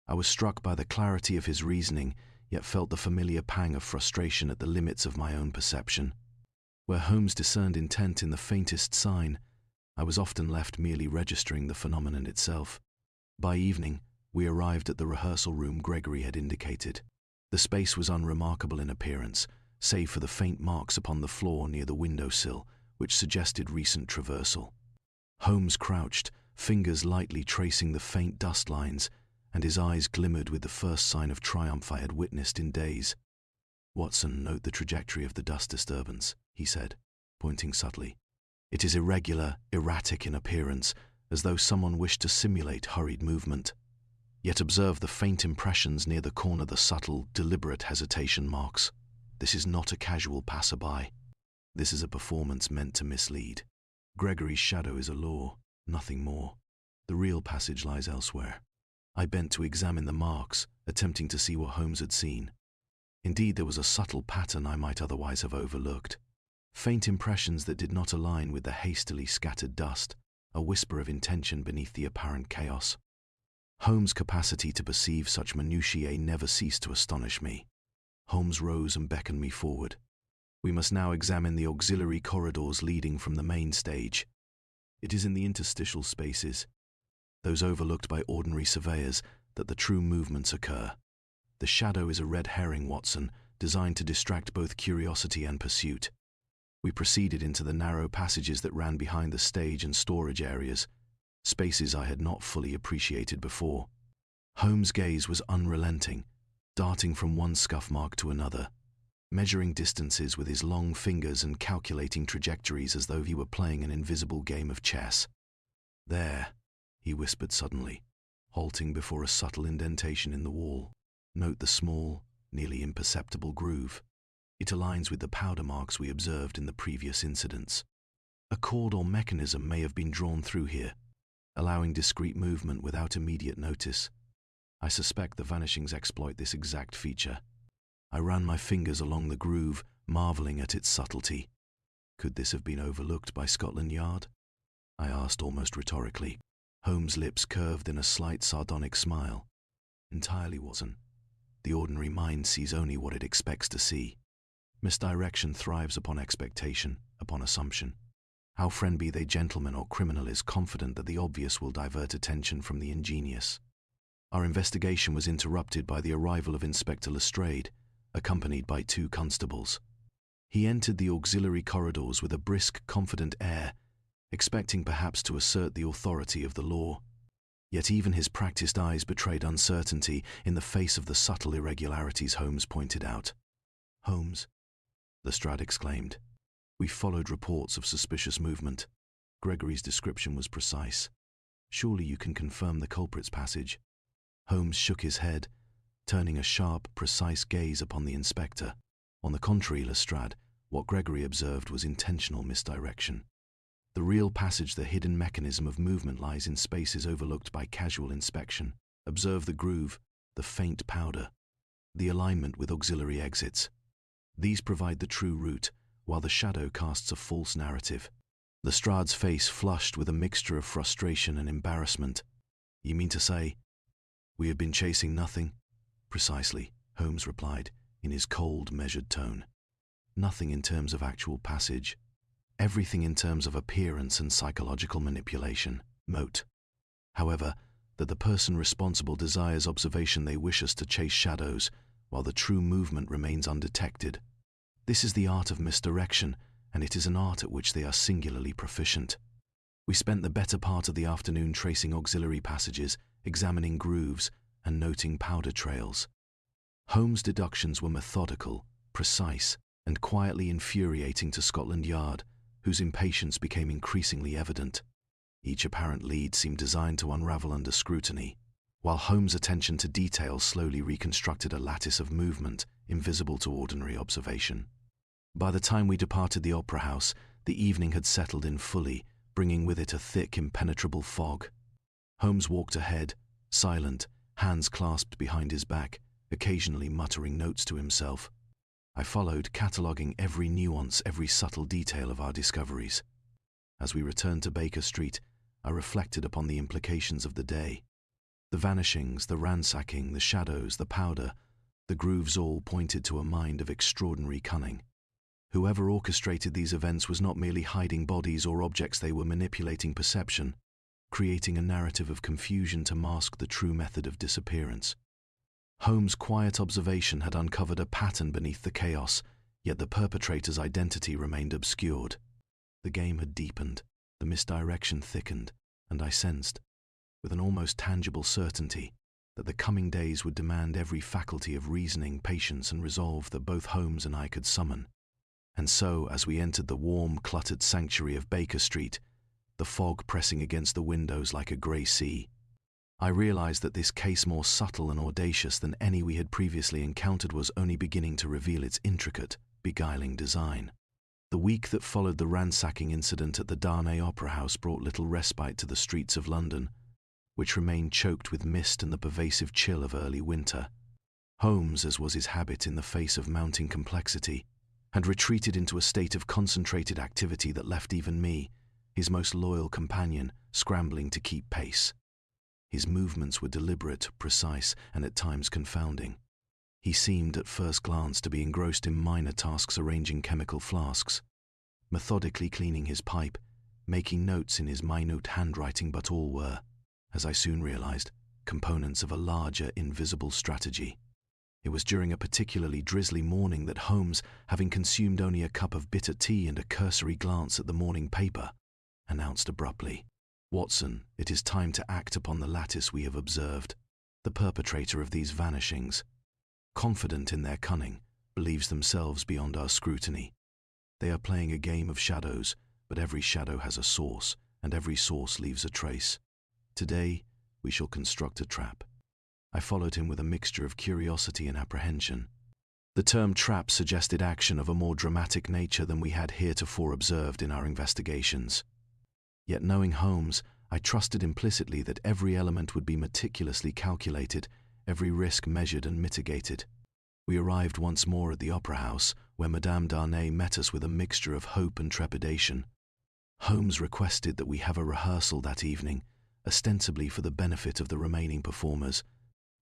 I was struck by the clarity of his reasoning, yet felt the familiar pang of frustration at the limits of my own perception. Where Holmes discerned intent in the faintest sign, I was often left merely registering the phenomenon itself. By evening, we arrived at the rehearsal room Gregory had indicated. The space was unremarkable in appearance, save for the faint marks upon the floor near the window-sill, which suggested recent traversal. Holmes crouched, fingers lightly tracing the faint dust lines, and his eyes glimmered with the first sign of triumph I had witnessed in days. "Watson, note the trajectory of the dust disturbance," he said, pointing subtly. "It is irregular, erratic in appearance, as though someone wished to simulate hurried movement. Yet observe the faint impressions near the corner, the subtle, deliberate hesitation marks. This is not a casual passerby. This is a performance meant to mislead. Gregory's shadow is a law, nothing more. The real passage lies elsewhere." I bent to examine the marks, attempting to see what Holmes had seen. Indeed, there was a subtle pattern I might otherwise have overlooked. Faint impressions that did not align with the hastily scattered dust, a whisper of intention beneath the apparent chaos. Holmes' capacity to perceive such minutiae never ceased to astonish me. Holmes rose and beckoned me forward. "We must now examine the auxiliary corridors leading from the main stage. It is in the interstitial spaces, those overlooked by ordinary surveyors, that the true movements occur. The shadow is a red herring, Watson, designed to distract both curiosity and pursuit." We proceeded into the narrow passages that ran behind the stage and storage areas, spaces I had not fully appreciated before. Holmes' gaze was unrelenting, darting from one scuff mark to another, measuring distances with his long fingers and calculating trajectories as though he were playing an invisible game of chess. "There," he whispered suddenly, halting before a subtle indentation in the wall. Note the small, nearly imperceptible groove. It aligns with the powder marks we observed in the previous incidents. A cord or mechanism may have been drawn through here, allowing discrete movement without immediate notice. I suspect the Vanishings exploit this exact feature. I ran my fingers along the groove, marveling at its subtlety. Could this have been overlooked by Scotland Yard? I asked almost rhetorically. Holmes' lips curved in a slight sardonic smile. Entirely wasn't. The ordinary mind sees only what it expects to see. Misdirection thrives upon expectation, upon assumption. How friend be they gentleman or criminal is confident that the obvious will divert attention from the ingenious. Our investigation was interrupted by the arrival of Inspector Lestrade, accompanied by 2 constables. He entered the auxiliary corridors with a brisk, confident air, expecting perhaps to assert the authority of the law. Yet even his practiced eyes betrayed uncertainty in the face of the subtle irregularities Holmes pointed out. "Holmes," Lestrade exclaimed. "We followed reports of suspicious movement. Gregory's description was precise. Surely you can confirm the culprit's passage?" Holmes shook his head, turning a sharp, precise gaze upon the inspector. On the contrary, Lestrade, what Gregory observed was intentional misdirection. The real passage, the hidden mechanism of movement, lies in spaces overlooked by casual inspection. Observe the groove, the faint powder, the alignment with auxiliary exits. These provide the true route, while the shadow casts a false narrative. Lestrade's face flushed with a mixture of frustration and embarrassment. "You mean to say we have been chasing nothing?" "Precisely," Holmes replied, in his cold, measured tone. "Nothing in terms of actual passage. Everything in terms of appearance and psychological manipulation. Mote, however, that the person responsible desires observation. They wish us to chase shadows, while the true movement remains undetected. This is the art of misdirection, and it is an art at which they are singularly proficient. We spent the better part of the afternoon tracing auxiliary passages, examining grooves, and noting powder trails. Holmes' deductions were methodical, precise, and quietly infuriating to Scotland Yard, whose impatience became increasingly evident. Each apparent lead seemed designed to unravel under scrutiny, while Holmes' attention to detail slowly reconstructed a lattice of movement invisible to ordinary observation. By the time we departed the Opera House, the evening had settled in fully, bringing with it a thick, impenetrable fog. Holmes walked ahead, silent, hands clasped behind his back, occasionally muttering notes to himself. I followed, cataloguing every nuance, every subtle detail of our discoveries. As we returned to Baker Street, I reflected upon the implications of the day. The vanishings, the ransacking, the shadows, the powder, the grooves all pointed to a mind of extraordinary cunning. Whoever orchestrated these events was not merely hiding bodies or objects, they were manipulating perception, creating a narrative of confusion to mask the true method of disappearance. Holmes' quiet observation had uncovered a pattern beneath the chaos, yet the perpetrator's identity remained obscured. The game had deepened, the misdirection thickened, and I sensed, with an almost tangible certainty, that the coming days would demand every faculty of reasoning, patience, and resolve that both Holmes and I could summon. And so, as we entered the warm, cluttered sanctuary of Baker Street, the fog pressing against the windows like a grey sea, I realized that this case, more subtle and audacious than any we had previously encountered, was only beginning to reveal its intricate, beguiling design. The week that followed the ransacking incident at the Darnay Opera House brought little respite to the streets of London, which remained choked with mist and the pervasive chill of early winter. Holmes, as was his habit in the face of mounting complexity, had retreated into a state of concentrated activity that left even me, his most loyal companion, scrambling to keep pace. His movements were deliberate, precise, and at times confounding. He seemed at first glance to be engrossed in minor tasks, arranging chemical flasks, methodically cleaning his pipe, making notes in his minute handwriting, but all were, as I soon realized, components of a larger, invisible strategy. It was during a particularly drizzly morning that Holmes, having consumed only a cup of bitter tea and a cursory glance at the morning paper, announced abruptly, "Watson, it is time to act upon the lattice we have observed. The perpetrator of these vanishings, confident in their cunning, believes themselves beyond our scrutiny. They are playing a game of shadows, but every shadow has a source, and every source leaves a trace. Today, we shall construct a trap. I followed him with a mixture of curiosity and apprehension. The term trap suggested action of a more dramatic nature than we had heretofore observed in our investigations. Yet knowing Holmes, I trusted implicitly that every element would be meticulously calculated, every risk measured and mitigated. We arrived once more at the Opera House, where Madame Darnay met us with a mixture of hope and trepidation. Holmes requested that we have a rehearsal that evening, ostensibly for the benefit of the remaining performers,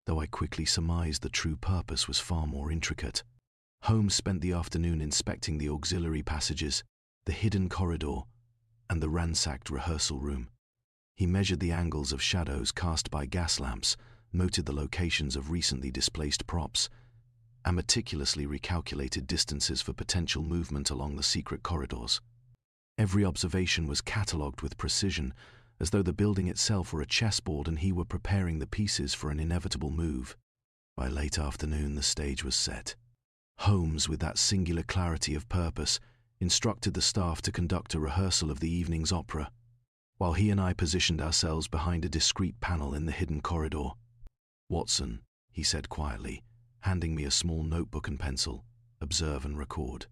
though I quickly surmised the true purpose was far more intricate. Holmes spent the afternoon inspecting the auxiliary passages, the hidden corridor, and the ransacked rehearsal room. He measured the angles of shadows cast by gas lamps, noted the locations of recently displaced props, and meticulously recalculated distances for potential movement along the secret corridors. Every observation was catalogued with precision, as though the building itself were a chessboard and he were preparing the pieces for an inevitable move. By late afternoon, the stage was set. Holmes, with that singular clarity of purpose, instructed the staff to conduct a rehearsal of the evening's opera, while he and I positioned ourselves behind a discreet panel in the hidden corridor. "Watson," he said quietly, handing me a small notebook and pencil, "observe and record.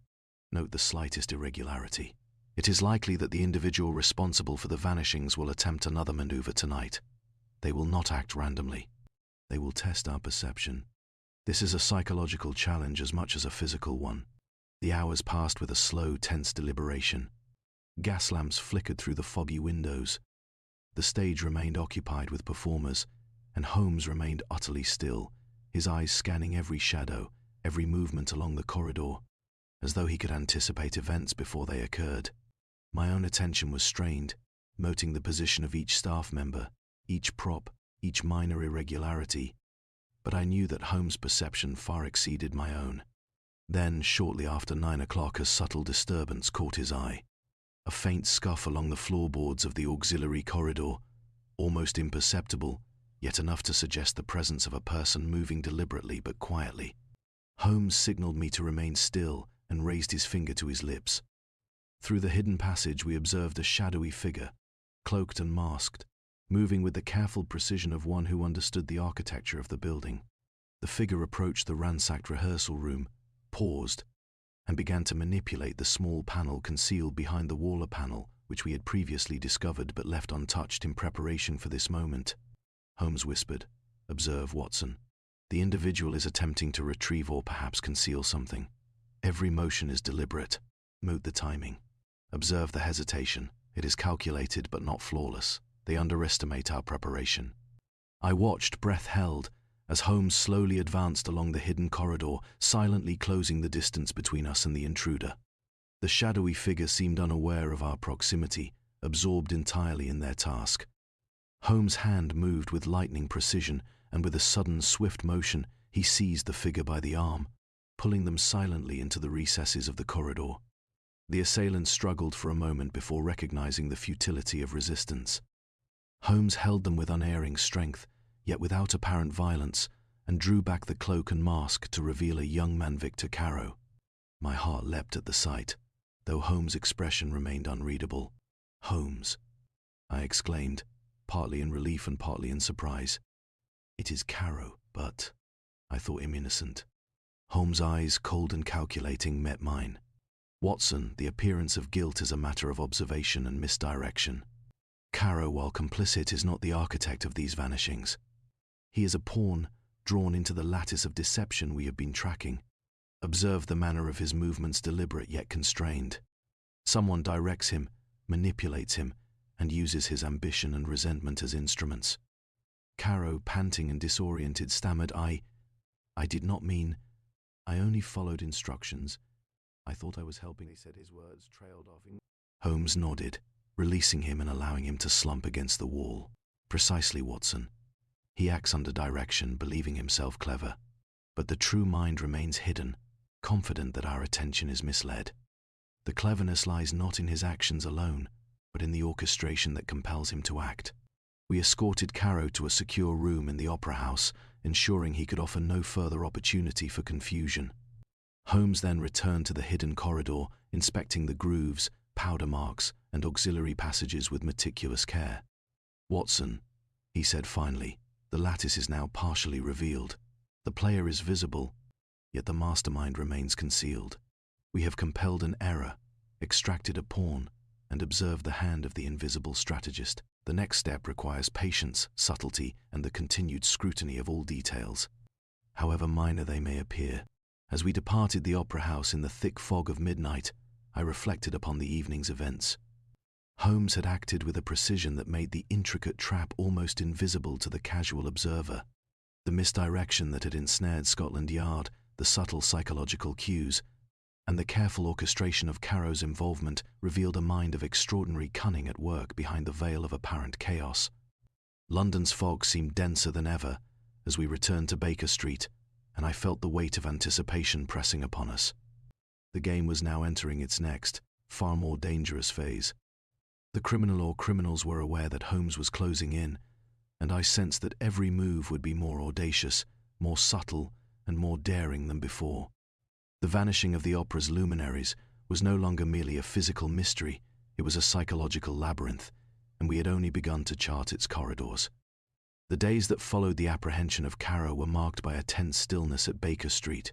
Note the slightest irregularity. It is likely that the individual responsible for the vanishings will attempt another maneuver tonight. They will not act randomly. They will test our perception. This is a psychological challenge as much as a physical one." The hours passed with a slow, tense deliberation. Gas lamps flickered through the foggy windows. The stage remained occupied with performers, and Holmes remained utterly still, his eyes scanning every shadow, every movement along the corridor, as though he could anticipate events before they occurred. My own attention was strained, noting the position of each staff member, each prop, each minor irregularity, but I knew that Holmes' perception far exceeded my own. Then, shortly after 9 o'clock, a subtle disturbance caught his eye. A faint scuff along the floorboards of the auxiliary corridor, almost imperceptible, yet enough to suggest the presence of a person moving deliberately but quietly. Holmes signaled me to remain still and raised his finger to his lips. Through the hidden passage we observed a shadowy figure, cloaked and masked, moving with the careful precision of one who understood the architecture of the building. The figure approached the ransacked rehearsal room, paused, and began to manipulate the small panel concealed behind the Waller panel, which we had previously discovered but left untouched in preparation for this moment. Holmes whispered, "Observe, Watson. The individual is attempting to retrieve or perhaps conceal something. Every motion is deliberate. Note the timing. Observe the hesitation. It is calculated but not flawless. They underestimate our preparation." I watched, breath held, as Holmes slowly advanced along the hidden corridor, silently closing the distance between us and the intruder. The shadowy figure seemed unaware of our proximity, absorbed entirely in their task. Holmes' hand moved with lightning precision, and with a sudden, swift motion, he seized the figure by the arm, pulling them silently into the recesses of the corridor. The assailants struggled for a moment before recognizing the futility of resistance. Holmes held them with unerring strength, yet without apparent violence, and drew back the cloak and mask to reveal a young man, Victor Caro. My heart leapt at the sight, though Holmes' expression remained unreadable. "Holmes," I exclaimed, partly in relief and partly in surprise. "It is Caro, but—" I thought him innocent. Holmes' eyes, cold and calculating, met mine. "Watson, the appearance of guilt is a matter of observation and misdirection. Caro, while complicit, is not the architect of these vanishings. He is a pawn drawn into the lattice of deception we have been tracking. Observe the manner of his movements, deliberate yet constrained. Someone directs him, manipulates him, and uses his ambition and resentment as instruments." Caro, panting and disoriented, stammered, I did not mean. I only followed instructions. I thought I was helping," he said. His words trailed off. Holmes nodded, releasing him and allowing him to slump against the wall. "Precisely, Watson. He acts under direction, believing himself clever. But the true mind remains hidden, confident that our attention is misled. The cleverness lies not in his actions alone, but in the orchestration that compels him to act." We escorted Caro to a secure room in the Opera House, ensuring he could offer no further opportunity for confusion. Holmes then returned to the hidden corridor, inspecting the grooves, powder marks, and auxiliary passages with meticulous care. "Watson, he said finally. The lattice is now partially revealed. The player is visible, yet the mastermind remains concealed. We have compelled an error, extracted a pawn, and observed the hand of the invisible strategist. The next step requires patience, subtlety, and the continued scrutiny of all details, however minor they may appear. As we departed the opera house in the thick fog of midnight, I reflected upon the evening's events. Holmes had acted with a precision that made the intricate trap almost invisible to the casual observer. The misdirection that had ensnared Scotland Yard, the subtle psychological cues, and the careful orchestration of Caro's involvement revealed a mind of extraordinary cunning at work behind the veil of apparent chaos. London's fog seemed denser than ever as we returned to Baker Street, and I felt the weight of anticipation pressing upon us. The game was now entering its next, far more dangerous phase. The criminal or criminals were aware that Holmes was closing in, and I sensed that every move would be more audacious, more subtle, and more daring than before. The vanishing of the opera's luminaries was no longer merely a physical mystery, it was a psychological labyrinth, and we had only begun to chart its corridors. The days that followed the apprehension of Caro were marked by a tense stillness at Baker Street,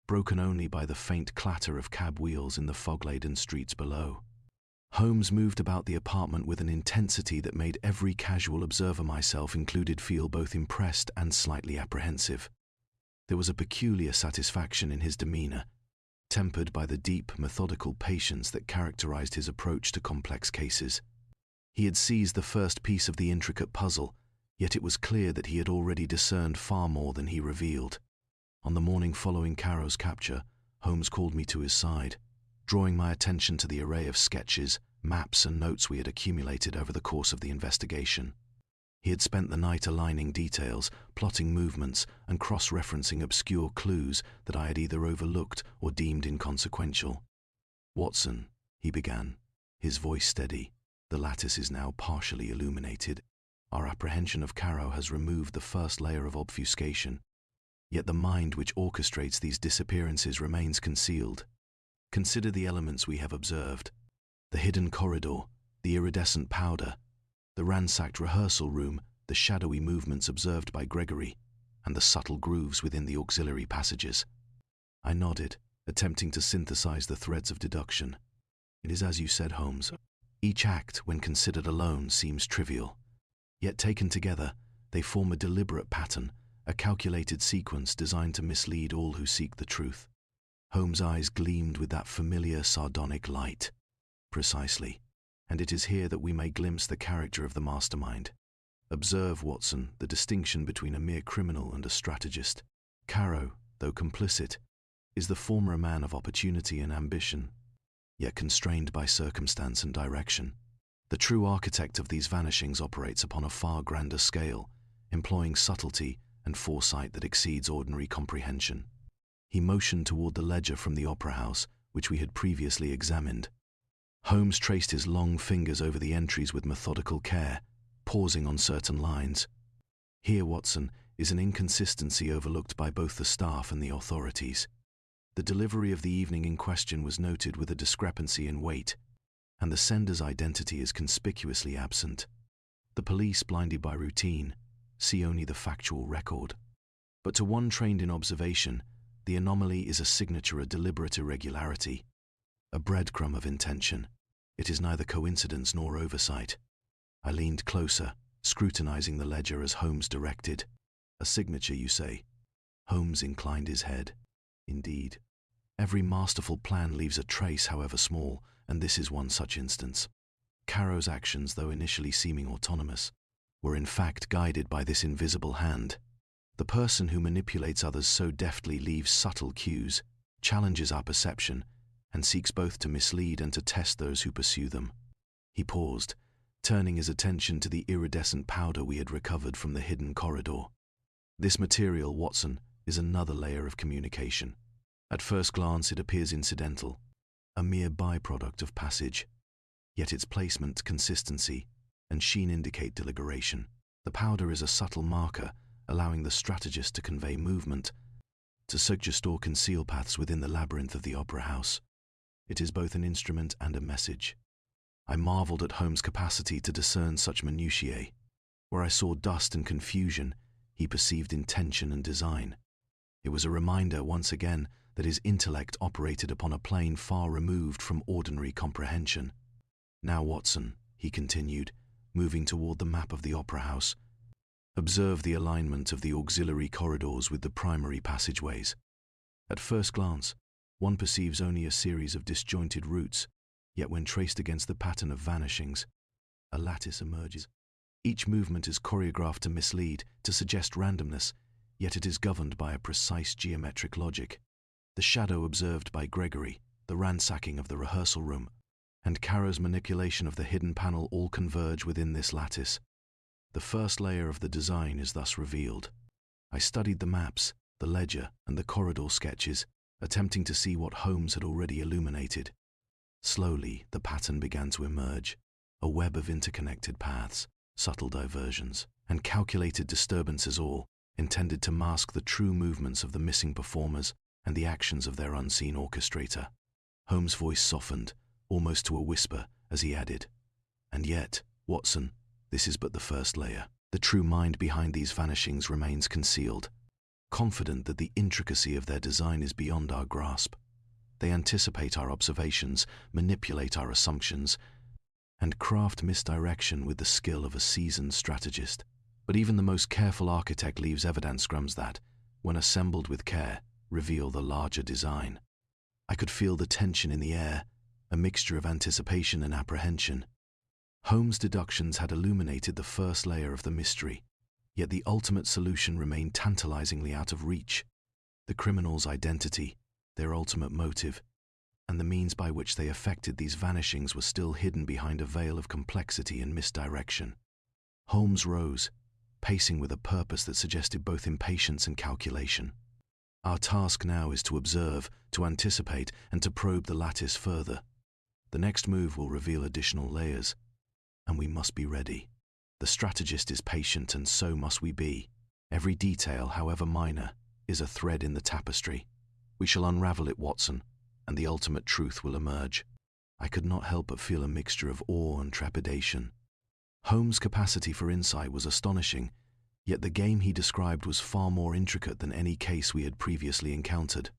broken only by the faint clatter of cab wheels in the fog-laden streets below. Holmes moved about the apartment with an intensity that made every casual observer, myself included, feel both impressed and slightly apprehensive. There was a peculiar satisfaction in his demeanor, tempered by the deep, methodical patience that characterized his approach to complex cases. He had seized the first piece of the intricate puzzle, yet it was clear that he had already discerned far more than he revealed. On the morning following Caro's capture, Holmes called me to his side, drawing my attention to the array of sketches, maps, and notes we had accumulated over the course of the investigation. He had spent the night aligning details, plotting movements, and cross-referencing obscure clues that I had either overlooked or deemed inconsequential. "Watson," he began, his voice steady, "the lattice is now partially illuminated. Our apprehension of Caro has removed the first layer of obfuscation, yet the mind which orchestrates these disappearances remains concealed. Consider the elements we have observed: the hidden corridor, the iridescent powder, the ransacked rehearsal room, the shadowy movements observed by Gregory, and the subtle grooves within the auxiliary passages." I nodded, attempting to synthesize the threads of deduction. "It is as you said, Holmes. Each act, when considered alone, seems trivial. Yet taken together, they form a deliberate pattern, a calculated sequence designed to mislead all who seek the truth." Holmes' eyes gleamed with that familiar, sardonic light. "Precisely. And it is here that we may glimpse the character of the mastermind. Observe, Watson, the distinction between a mere criminal and a strategist. Caro, though complicit, is the former a man of opportunity and ambition, yet constrained by circumstance and direction. The true architect of these vanishings operates upon a far grander scale, employing subtlety and foresight that exceeds ordinary comprehension." He motioned toward the ledger from the opera house, which we had previously examined. Holmes traced his long fingers over the entries with methodical care, pausing on certain lines. "Here, Watson, is an inconsistency overlooked by both the staff and the authorities. The delivery of the evening in question was noted with a discrepancy in weight, and the sender's identity is conspicuously absent. The police, blinded by routine, see only the factual record. But to one trained in observation, the anomaly is a signature of deliberate irregularity, a breadcrumb of intention. It is neither coincidence nor oversight." I leaned closer, scrutinizing the ledger as Holmes directed. "A signature, you say?" Holmes inclined his head. "Indeed. Every masterful plan leaves a trace, however small, and this is one such instance. Caro's actions, though initially seeming autonomous, were in fact guided by this invisible hand. The person who manipulates others so deftly leaves subtle cues, challenges our perception, and seeks both to mislead and to test those who pursue them." He paused, turning his attention to the iridescent powder we had recovered from the hidden corridor. "This material, Watson, is another layer of communication. At first glance it appears incidental, a mere byproduct of passage. Yet its placement, consistency, and sheen indicate deliberation. The powder is a subtle marker, allowing the strategist to convey movement, to suggest or conceal paths within the labyrinth of the opera house. It is both an instrument and a message." I marveled at Holmes' capacity to discern such minutiae. Where I saw dust and confusion, he perceived intention and design. It was a reminder, once again, that his intellect operated upon a plane far removed from ordinary comprehension. "Now, Watson," he continued, moving toward the map of the opera house, "observe the alignment of the auxiliary corridors with the primary passageways. At first glance, one perceives only a series of disjointed routes, yet when traced against the pattern of vanishings, a lattice emerges. Each movement is choreographed to mislead, to suggest randomness, yet it is governed by a precise geometric logic. The shadow observed by Gregory, the ransacking of the rehearsal room, and Kara's manipulation of the hidden panel all converge within this lattice. The first layer of the design is thus revealed. I studied the maps, the ledger, and the corridor sketches, attempting to see what Holmes had already illuminated. Slowly, the pattern began to emerge, a web of interconnected paths, subtle diversions, and calculated disturbances, all intended to mask the true movements of the missing performers and the actions of their unseen orchestrator. Holmes' voice softened, almost to a whisper, as he added, "And yet, Watson, this is but the first layer. The true mind behind these vanishings remains concealed. Confident that the intricacy of their design is beyond our grasp, they anticipate our observations, manipulate our assumptions, and craft misdirection with the skill of a seasoned strategist. But even the most careful architect leaves evidence crumbs that, when assembled with care, reveal the larger design." I could feel the tension in the air, a mixture of anticipation and apprehension. Holmes' deductions had illuminated the first layer of the mystery, yet the ultimate solution remained tantalizingly out of reach. The criminal's identity, their ultimate motive, and the means by which they effected these vanishings were still hidden behind a veil of complexity and misdirection. Holmes rose, pacing with a purpose that suggested both impatience and calculation. "Our task now is to observe, to anticipate, and to probe the lattice further. The next move will reveal additional layers, and we must be ready. The strategist is patient, and so must we be. Every detail, however minor, is a thread in the tapestry. We shall unravel it, Watson, and the ultimate truth will emerge." I could not help but feel a mixture of awe and trepidation. Holmes' capacity for insight was astonishing, yet the game he described was far more intricate than any case we had previously encountered.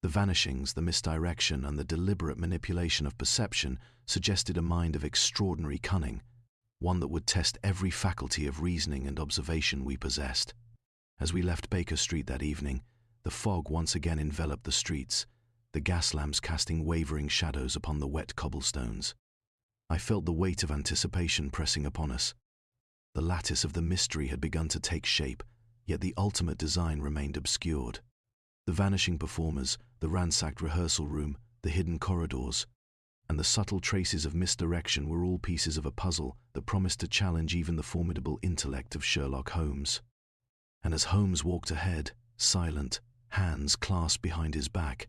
The vanishings, the misdirection, and the deliberate manipulation of perception suggested a mind of extraordinary cunning, one that would test every faculty of reasoning and observation we possessed. As we left Baker Street that evening, the fog once again enveloped the streets, the gas lamps casting wavering shadows upon the wet cobblestones. I felt the weight of anticipation pressing upon us. The lattice of the mystery had begun to take shape, yet the ultimate design remained obscured. The vanishing performers, the ransacked rehearsal room, the hidden corridors, and the subtle traces of misdirection were all pieces of a puzzle that promised to challenge even the formidable intellect of Sherlock Holmes. And as Holmes walked ahead, silent, hands clasped behind his back,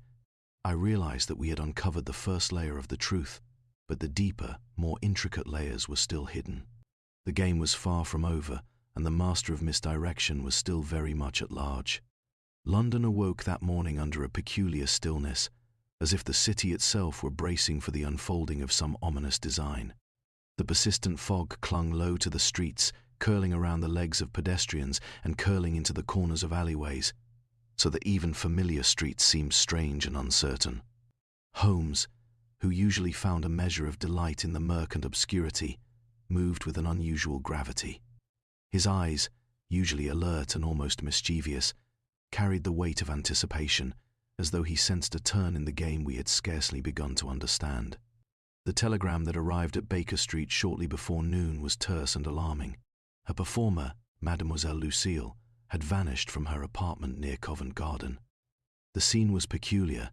I realized that we had uncovered the first layer of the truth, but the deeper, more intricate layers were still hidden. The game was far from over, and the master of misdirection was still very much at large. London awoke that morning under a peculiar stillness, as if the city itself were bracing for the unfolding of some ominous design. The persistent fog clung low to the streets, curling around the legs of pedestrians and curling into the corners of alleyways, so that even familiar streets seemed strange and uncertain. Holmes, who usually found a measure of delight in the murk and obscurity, moved with an unusual gravity. His eyes, usually alert and almost mischievous, carried the weight of anticipation, as though he sensed a turn in the game we had scarcely begun to understand. The telegram that arrived at Baker Street shortly before noon was terse and alarming. A performer, Mademoiselle Lucille, had vanished from her apartment near Covent Garden. The scene was peculiar.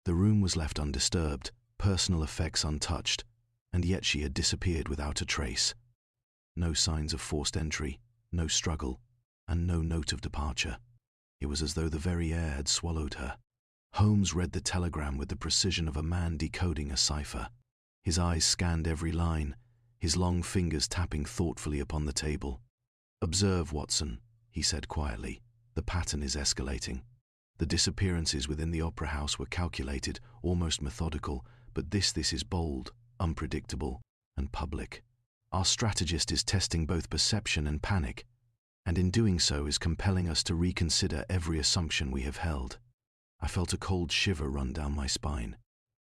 The room was left undisturbed, personal effects untouched, and yet she had disappeared without a trace. No signs of forced entry, no struggle, and no note of departure. It was as though the very air had swallowed her. Holmes read the telegram with the precision of a man decoding a cipher. His eyes scanned every line, his long fingers tapping thoughtfully upon the table. "Observe, Watson," he said quietly. "The pattern is escalating. The disappearances within the opera house were calculated, almost methodical, but this is bold, unpredictable, and public. Our strategist is testing both perception and panic, and in doing so is compelling us to reconsider every assumption we have held. I felt a cold shiver run down my spine.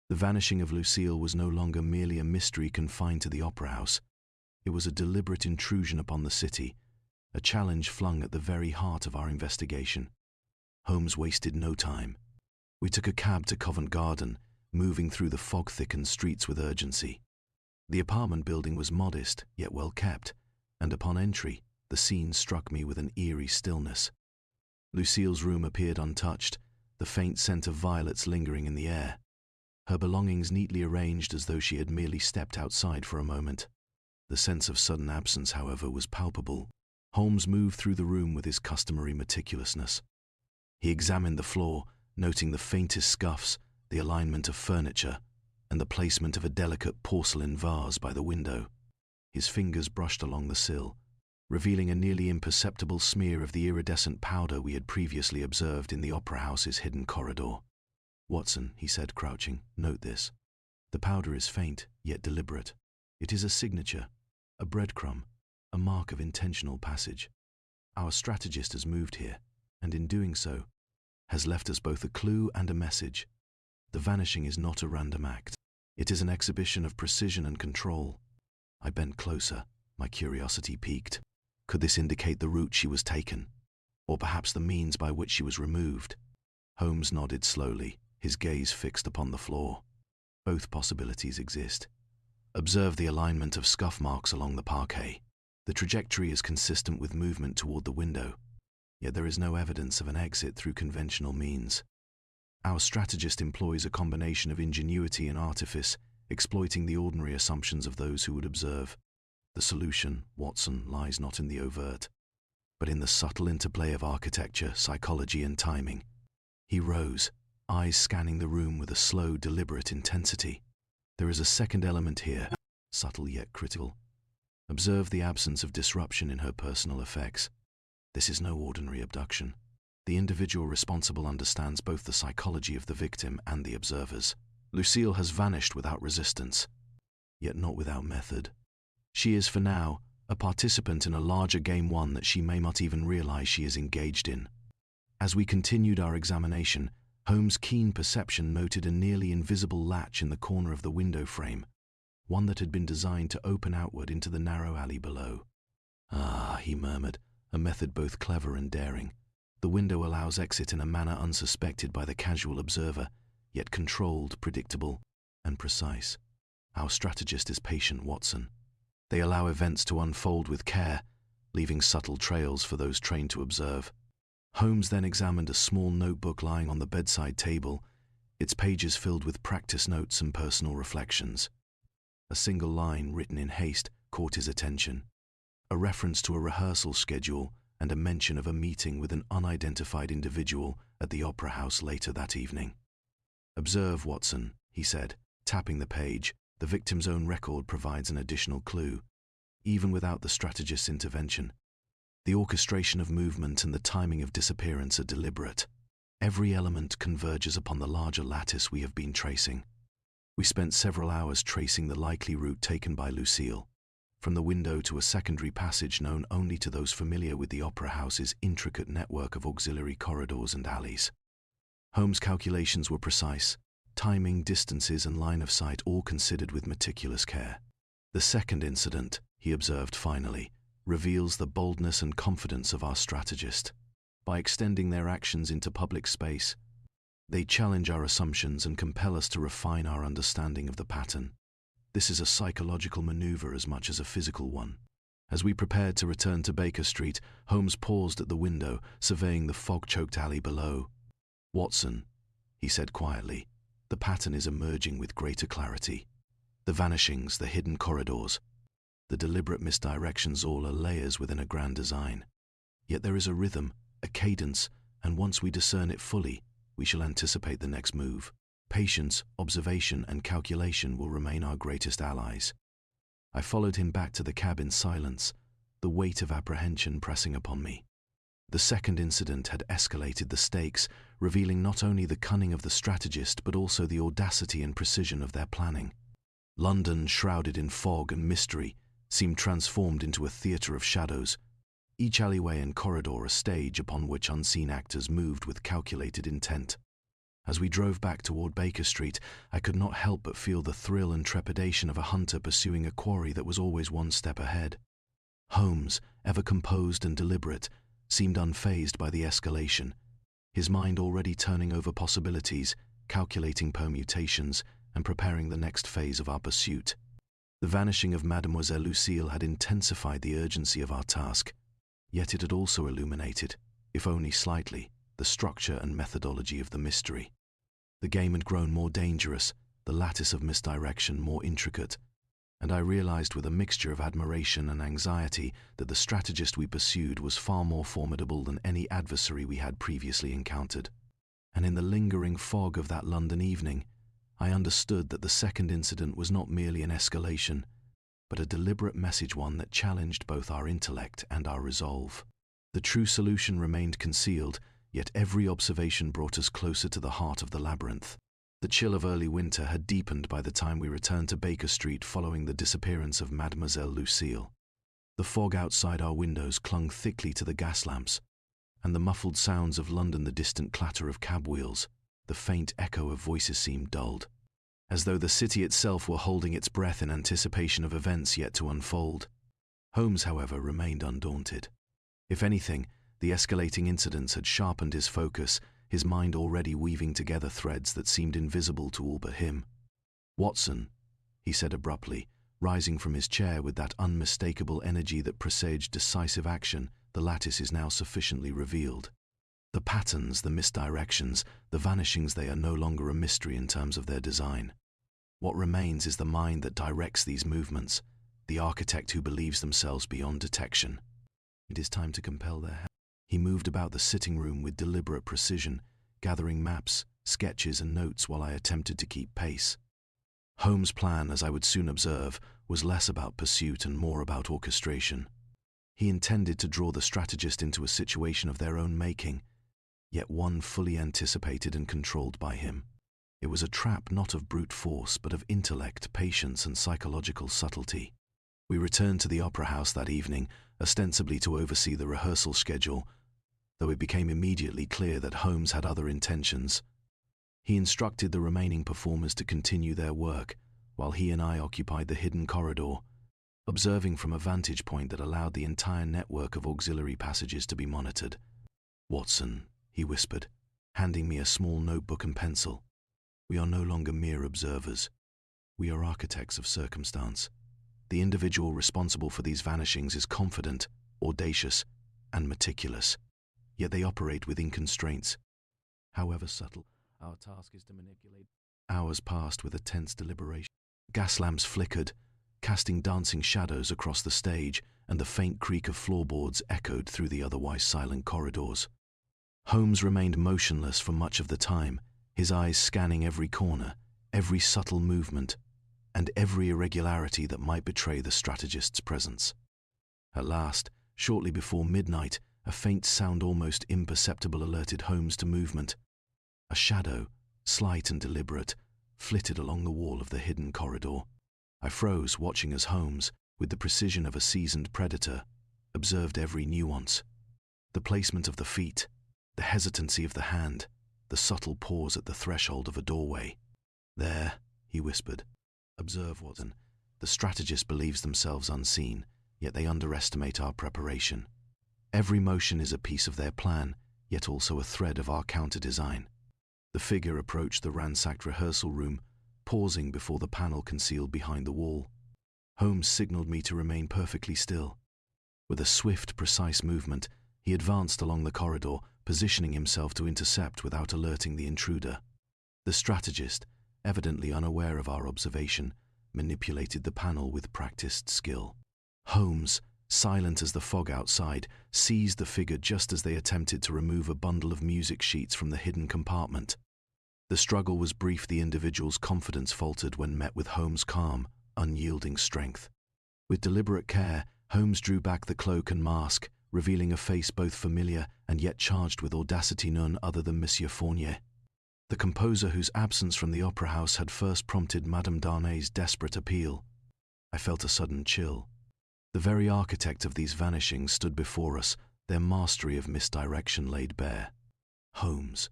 The vanishing of Lucille was no longer merely a mystery confined to the opera house. It was a deliberate intrusion upon the city, a challenge flung at the very heart of our investigation. Holmes wasted no time. We took a cab to Covent Garden, moving through the fog-thickened streets with urgency. The apartment building was modest, yet well kept, and upon entry, the scene struck me with an eerie stillness. Lucille's room appeared untouched, the faint scent of violets lingering in the air. Her belongings neatly arranged as though she had merely stepped outside for a moment. The sense of sudden absence, however, was palpable. Holmes moved through the room with his customary meticulousness. He examined the floor, noting the faintest scuffs, the alignment of furniture, and the placement of a delicate porcelain vase by the window. His fingers brushed along the sill, revealing a nearly imperceptible smear of the iridescent powder we had previously observed in the opera house's hidden corridor. "Watson," he said, crouching, "note this. The powder is faint, yet deliberate. It is a signature, a breadcrumb, a mark of intentional passage. Our strategist has moved here, and in doing so, has left us both a clue and a message. The vanishing is not a random act. It is an exhibition of precision and control." I bent closer, my curiosity piqued. Could this indicate the route she was taken, or perhaps the means by which she was removed? Holmes nodded slowly, his gaze fixed upon the floor. "Both possibilities exist. Observe the alignment of scuff marks along the parquet. The trajectory is consistent with movement toward the window, yet there is no evidence of an exit through conventional means. Our strategist employs a combination of ingenuity and artifice, exploiting the ordinary assumptions of those who would observe. The solution, Watson, lies not in the overt, but in the subtle interplay of architecture, psychology, and timing." He rose, eyes scanning the room with a slow, deliberate intensity. "There is a second element here, subtle yet critical. Observe the absence of disruption in her personal effects. This is no ordinary abduction. The individual responsible understands both the psychology of the victim and the observers. Lucille has vanished without resistance, yet not without method. She is, for now, a participant in a larger game, one that she may not even realize she is engaged in." As we continued our examination, Holmes' keen perception noted a nearly invisible latch in the corner of the window frame, one that had been designed to open outward into the narrow alley below. "Ah," he murmured, "a method both clever and daring. The window allows exit in a manner unsuspected by the casual observer, yet controlled, predictable, and precise. Our strategist is patient, Watson. They allow events to unfold with care, leaving subtle trails for those trained to observe." Holmes then examined a small notebook lying on the bedside table, its pages filled with practice notes and personal reflections. A single line, written in haste, caught his attention. A reference to a rehearsal schedule and a mention of a meeting with an unidentified individual at the opera house later that evening. "Observe, Watson," he said, tapping the page. "The victim's own record provides an additional clue, even without the strategist's intervention. The orchestration of movement and the timing of disappearance are deliberate. Every element converges upon the larger lattice we have been tracing." We spent several hours tracing the likely route taken by Lucille, from the window to a secondary passage known only to those familiar with the opera house's intricate network of auxiliary corridors and alleys. Holmes' calculations were precise, timing, distances, and line of sight all considered with meticulous care. "The second incident," he observed finally, "reveals the boldness and confidence of our strategist. By extending their actions into public space, they challenge our assumptions and compel us to refine our understanding of the pattern. This is a psychological maneuver as much as a physical one." As we prepared to return to Baker Street, Holmes paused at the window, surveying the fog-choked alley below. "Watson," he said quietly, "the pattern is emerging with greater clarity. The vanishings, the hidden corridors, the deliberate misdirections, all are layers within a grand design. Yet there is a rhythm, a cadence, and once we discern it fully, we shall anticipate the next move. Patience, observation, and calculation will remain our greatest allies." I followed him back to the cab in silence, the weight of apprehension pressing upon me. The second incident had escalated the stakes, revealing not only the cunning of the strategist but also the audacity and precision of their planning. London, shrouded in fog and mystery, seemed transformed into a theatre of shadows, each alleyway and corridor a stage upon which unseen actors moved with calculated intent. As we drove back toward Baker Street, I could not help but feel the thrill and trepidation of a hunter pursuing a quarry that was always one step ahead. Holmes, ever composed and deliberate, seemed unfazed by the escalation, his mind already turning over possibilities, calculating permutations, and preparing the next phase of our pursuit. The vanishing of Mademoiselle Lucille had intensified the urgency of our task, yet it had also illuminated, if only slightly, the structure and methodology of the mystery. The game had grown more dangerous, the lattice of misdirection more intricate, and I realized with a mixture of admiration and anxiety that the strategist we pursued was far more formidable than any adversary we had previously encountered. And in the lingering fog of that London evening, I understood that the second incident was not merely an escalation, but a deliberate message, one that challenged both our intellect and our resolve. The true solution remained concealed, yet every observation brought us closer to the heart of the labyrinth. The chill of early winter had deepened by the time we returned to Baker Street following the disappearance of Mademoiselle Lucille. The fog outside our windows clung thickly to the gas lamps, and the muffled sounds of London, the distant clatter of cab wheels, the faint echo of voices seemed dulled, as though the city itself were holding its breath in anticipation of events yet to unfold. Holmes, however, remained undaunted. If anything, the escalating incidents had sharpened his focus, his mind already weaving together threads that seemed invisible to all but him. "Watson," he said abruptly, rising from his chair with that unmistakable energy that presaged decisive action, "the lattice is now sufficiently revealed. The patterns, the misdirections, the vanishings, they are no longer a mystery in terms of their design. What remains is the mind that directs these movements, the architect who believes themselves beyond detection. It is time to compel their help." He moved about the sitting room with deliberate precision, gathering maps, sketches, and notes while I attempted to keep pace. Holmes' plan, as I would soon observe, was less about pursuit and more about orchestration. He intended to draw the strategist into a situation of their own making, yet one fully anticipated and controlled by him. It was a trap not of brute force, but of intellect, patience, and psychological subtlety. We returned to the Opera House that evening, ostensibly to oversee the rehearsal schedule, though it became immediately clear that Holmes had other intentions. He instructed the remaining performers to continue their work, while he and I occupied the hidden corridor, observing from a vantage point that allowed the entire network of auxiliary passages to be monitored. "Watson," he whispered, handing me a small notebook and pencil, "we are no longer mere observers. We are architects of circumstance. The individual responsible for these vanishings is confident, audacious, and meticulous, yet they operate within constraints, however subtle. Our task is to manipulate." Hours passed with a tense deliberation. Gas lamps flickered, casting dancing shadows across the stage, and the faint creak of floorboards echoed through the otherwise silent corridors. Holmes remained motionless for much of the time, his eyes scanning every corner, every subtle movement, and every irregularity that might betray the strategist's presence. At last, shortly before midnight, a faint sound almost imperceptible alerted Holmes to movement. A shadow, slight and deliberate, flitted along the wall of the hidden corridor. I froze, watching as Holmes, with the precision of a seasoned predator, observed every nuance. The placement of the feet, the hesitancy of the hand, the subtle pause at the threshold of a doorway. "There," he whispered. "Observe, Watson. The strategist believes themselves unseen, yet they underestimate our preparation. Every motion is a piece of their plan, yet also a thread of our counter-design." The figure approached the ransacked rehearsal room, pausing before the panel concealed behind the wall. Holmes signaled me to remain perfectly still. With a swift, precise movement, he advanced along the corridor, positioning himself to intercept without alerting the intruder. The strategist, evidently unaware of our observation, manipulated the panel with practiced skill. Holmes, silent as the fog outside, seized the figure just as they attempted to remove a bundle of music sheets from the hidden compartment. The struggle was brief. The individual's confidence faltered when met with Holmes' calm, unyielding strength. With deliberate care, Holmes drew back the cloak and mask, revealing a face both familiar and yet charged with audacity, none other than Monsieur Fournier, the composer whose absence from the Opera House had first prompted Madame Darnay's desperate appeal. I felt a sudden chill. The very architect of these vanishings stood before us, their mastery of misdirection laid bare. "Holmes,"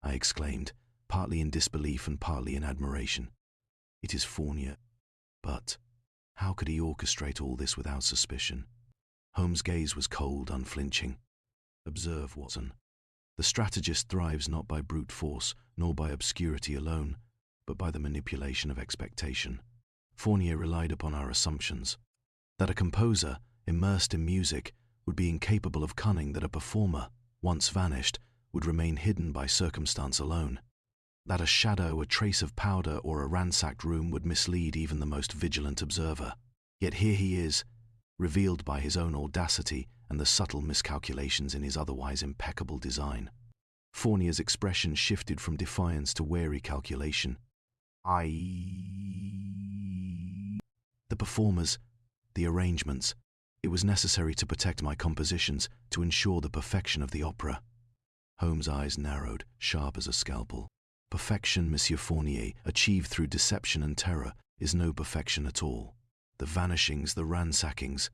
I exclaimed, partly in disbelief and partly in admiration. "It is Fournier. But how could he orchestrate all this without suspicion?" Holmes' gaze was cold, unflinching. "Observe, Watson. The strategist thrives not by brute force, nor by obscurity alone, but by the manipulation of expectation. Fournier relied upon our assumptions. That a composer, immersed in music, would be incapable of cunning, that a performer, once vanished, would remain hidden by circumstance alone. That a shadow, a trace of powder, or a ransacked room would mislead even the most vigilant observer. Yet here he is, revealed by his own audacity and the subtle miscalculations in his otherwise impeccable design." Fournier's expression shifted from defiance to wary calculation. The performers, the arrangements. It was necessary to protect my compositions, to ensure the perfection of the opera. Holmes' eyes narrowed, sharp as a scalpel. "Perfection, Monsieur Fournier, achieved through deception and terror, is no perfection at all. The vanishings, the ransackings,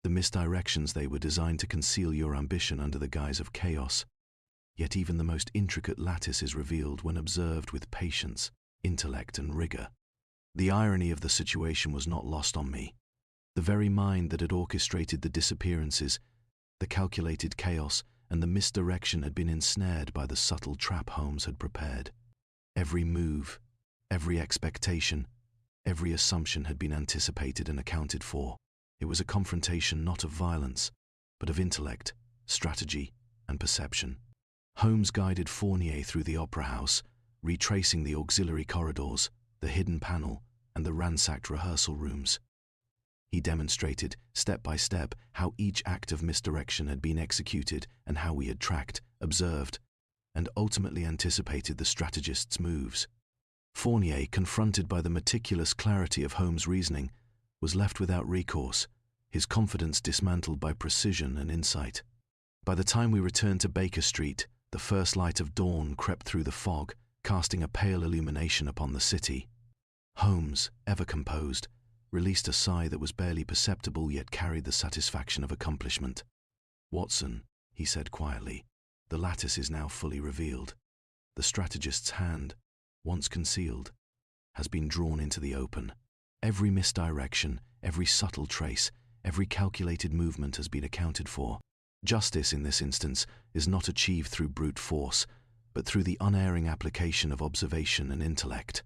the misdirections, they were designed to conceal your ambition under the guise of chaos. Yet even the most intricate lattice is revealed when observed with patience, intellect, and rigor." The irony of the situation was not lost on me. The very mind that had orchestrated the disappearances, the calculated chaos, and the misdirection had been ensnared by the subtle trap Holmes had prepared. Every move, every expectation, every assumption had been anticipated and accounted for. It was a confrontation not of violence, but of intellect, strategy, and perception. Holmes guided Fournier through the opera house, retracing the auxiliary corridors, the hidden panel, and the ransacked rehearsal rooms. He demonstrated, step by step, how each act of misdirection had been executed and how we had tracked, observed, and ultimately anticipated the strategist's moves. Fournier, confronted by the meticulous clarity of Holmes' reasoning, was left without recourse, his confidence dismantled by precision and insight. By the time we returned to Baker Street, the first light of dawn crept through the fog, casting a pale illumination upon the city. Holmes, ever composed, released a sigh that was barely perceptible yet carried the satisfaction of accomplishment. "Watson," he said quietly, "the lattice is now fully revealed. The strategist's hand, once concealed, has been drawn into the open. Every misdirection, every subtle trace, every calculated movement has been accounted for. Justice, in this instance, is not achieved through brute force, but through the unerring application of observation and intellect."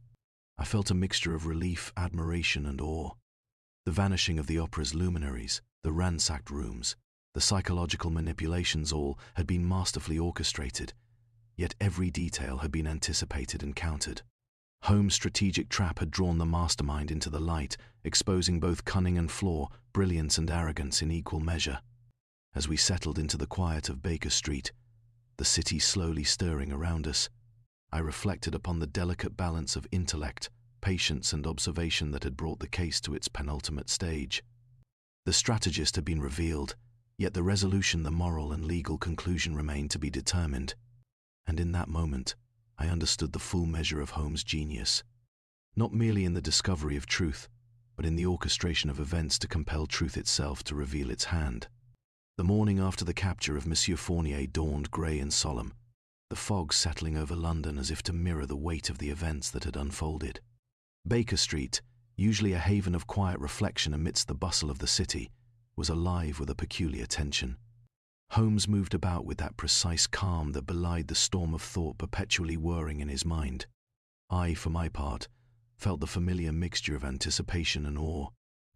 I felt a mixture of relief, admiration, and awe. The vanishing of the opera's luminaries, the ransacked rooms, the psychological manipulations, all had been masterfully orchestrated, yet every detail had been anticipated and countered. Holmes' strategic trap had drawn the mastermind into the light, exposing both cunning and flaw, brilliance and arrogance in equal measure. As we settled into the quiet of Baker Street, the city slowly stirring around us, I reflected upon the delicate balance of intellect, patience, and observation that had brought the case to its penultimate stage. The strategist had been revealed, yet the resolution, the moral and legal conclusion remained to be determined. And in that moment, I understood the full measure of Holmes' genius, not merely in the discovery of truth, but in the orchestration of events to compel truth itself to reveal its hand. The morning after the capture of Monsieur Fournier dawned grey and solemn, the fog settling over London as if to mirror the weight of the events that had unfolded. Baker Street, usually a haven of quiet reflection amidst the bustle of the city, was alive with a peculiar tension. Holmes moved about with that precise calm that belied the storm of thought perpetually whirring in his mind. I, for my part, felt the familiar mixture of anticipation and awe,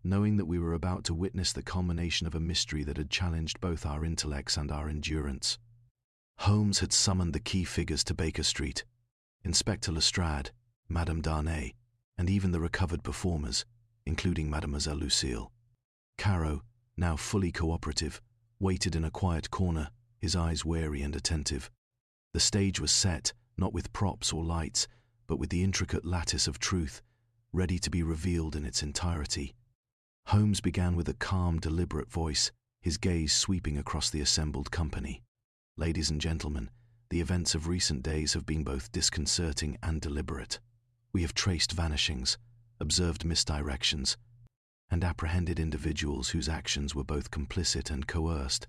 knowing that we were about to witness the culmination of a mystery that had challenged both our intellects and our endurance. Holmes had summoned the key figures to Baker Street: Inspector Lestrade, Madame Darnay, and even the recovered performers, including Mademoiselle Lucille. Caro, now fully cooperative, waited in a quiet corner, his eyes wary and attentive. The stage was set, not with props or lights, but with the intricate lattice of truth, ready to be revealed in its entirety. Holmes began with a calm, deliberate voice, his gaze sweeping across the assembled company. "Ladies and gentlemen, the events of recent days have been both disconcerting and deliberate. We have traced vanishings, observed misdirections, and apprehended individuals whose actions were both complicit and coerced.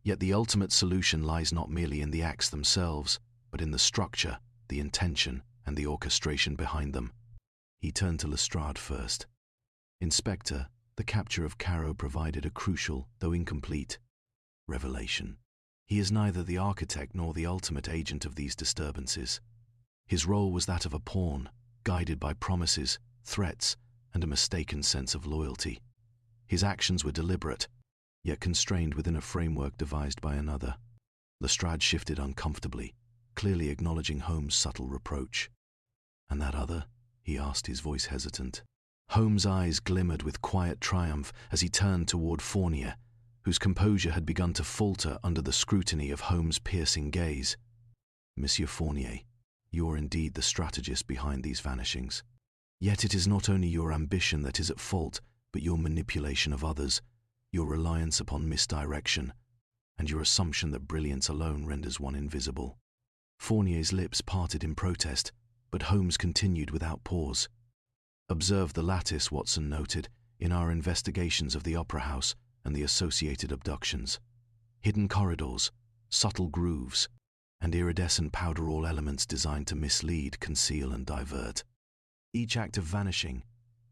Yet the ultimate solution lies not merely in the acts themselves, but in the structure, the intention, and the orchestration behind them. He turned to Lestrade first. Inspector, the capture of Caro provided a crucial, though incomplete, revelation. He is neither the architect nor the ultimate agent of these disturbances. His role was that of a pawn, guided by promises, threats, and a mistaken sense of loyalty. His actions were deliberate, yet constrained within a framework devised by another. Lestrade shifted uncomfortably, clearly acknowledging Holmes' subtle reproach. "And that other?" he asked, his voice hesitant. Holmes' eyes glimmered with quiet triumph as he turned toward Fournier, whose composure had begun to falter under the scrutiny of Holmes' piercing gaze. "Monsieur Fournier, you are indeed the strategist behind these vanishings. Yet it is not only your ambition that is at fault, but your manipulation of others, your reliance upon misdirection, and your assumption that brilliance alone renders one invisible." Fournier's lips parted in protest, but Holmes continued without pause. "Observe the lattice," Watson noted, "in our investigations of the Opera House and the associated abductions. Hidden corridors, subtle grooves, and iridescent powder, all elements designed to mislead, conceal, and divert. Each act of vanishing,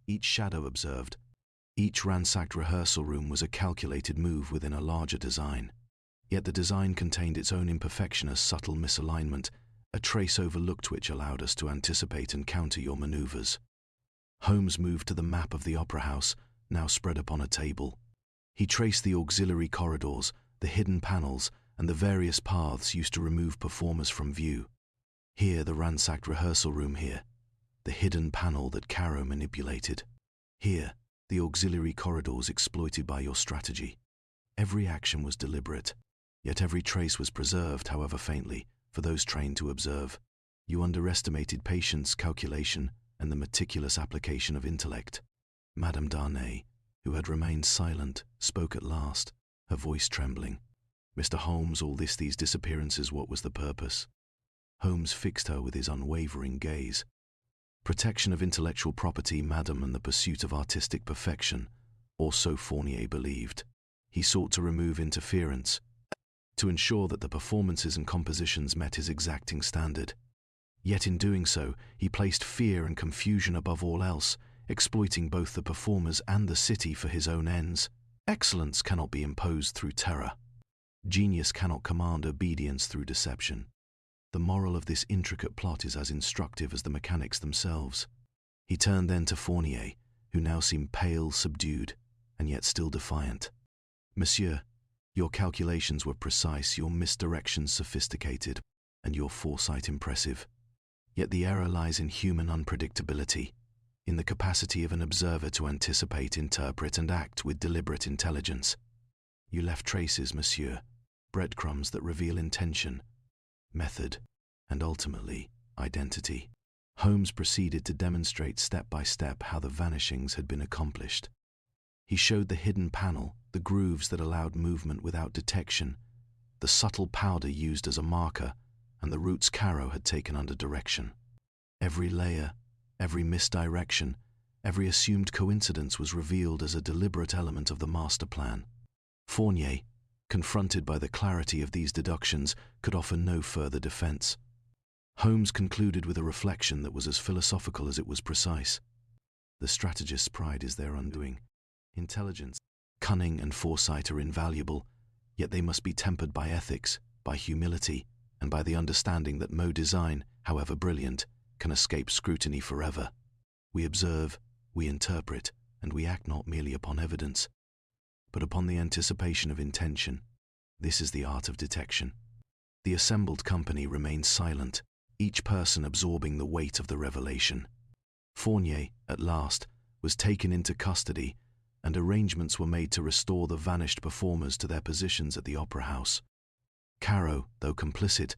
each shadow observed, each ransacked rehearsal room was a calculated move within a larger design. Yet the design contained its own imperfection, a subtle misalignment, a trace overlooked which allowed us to anticipate and counter your maneuvers." Holmes moved to the map of the Opera House, now spread upon a table. He traced the auxiliary corridors, the hidden panels, and the various paths used to remove performers from view. Here the ransacked rehearsal room, here the hidden panel that Caro manipulated. Here the auxiliary corridors exploited by your strategy. Every action was deliberate, yet every trace was preserved, however faintly, for those trained to observe. You underestimated patience, calculation, and the meticulous application of intellect. Madame Darnay, who had remained silent, spoke at last, her voice trembling. "Mr. Holmes, all these disappearances, what was the purpose?" Holmes fixed her with his unwavering gaze. "Protection of intellectual property, madam, and the pursuit of artistic perfection, or so Fournier believed. He sought to remove interference, to ensure that the performances and compositions met his exacting standard. Yet in doing so, he placed fear and confusion above all else, exploiting both the performers and the city for his own ends. Excellence cannot be imposed through terror. Genius cannot command obedience through deception. The moral of this intricate plot is as instructive as the mechanics themselves." He turned then to Fournier, who now seemed pale, subdued, and yet still defiant. "Monsieur, your calculations were precise, your misdirections sophisticated, and your foresight impressive. Yet the error lies in human unpredictability, in the capacity of an observer to anticipate, interpret, and act with deliberate intelligence. You left traces, monsieur, breadcrumbs that reveal intention, method, and ultimately, identity." Holmes proceeded to demonstrate step by step how the vanishings had been accomplished. He showed the hidden panel, the grooves that allowed movement without detection, the subtle powder used as a marker, and the routes Caro had taken under direction. Every layer, every misdirection, every assumed coincidence was revealed as a deliberate element of the master plan. Fournier, confronted by the clarity of these deductions, could offer no further defense. Holmes concluded with a reflection that was as philosophical as it was precise. The strategist's pride is their undoing. Intelligence, cunning, and foresight are invaluable, yet they must be tempered by ethics, by humility, and by the understanding that no design, however brilliant, can escape scrutiny forever. We observe, we interpret, and we act not merely upon evidence, but upon the anticipation of intention. This is the art of detection. The assembled company remained silent, each person absorbing the weight of the revelation. Fournier, at last, was taken into custody, and arrangements were made to restore the vanished performers to their positions at the Opera House. Caro, though complicit,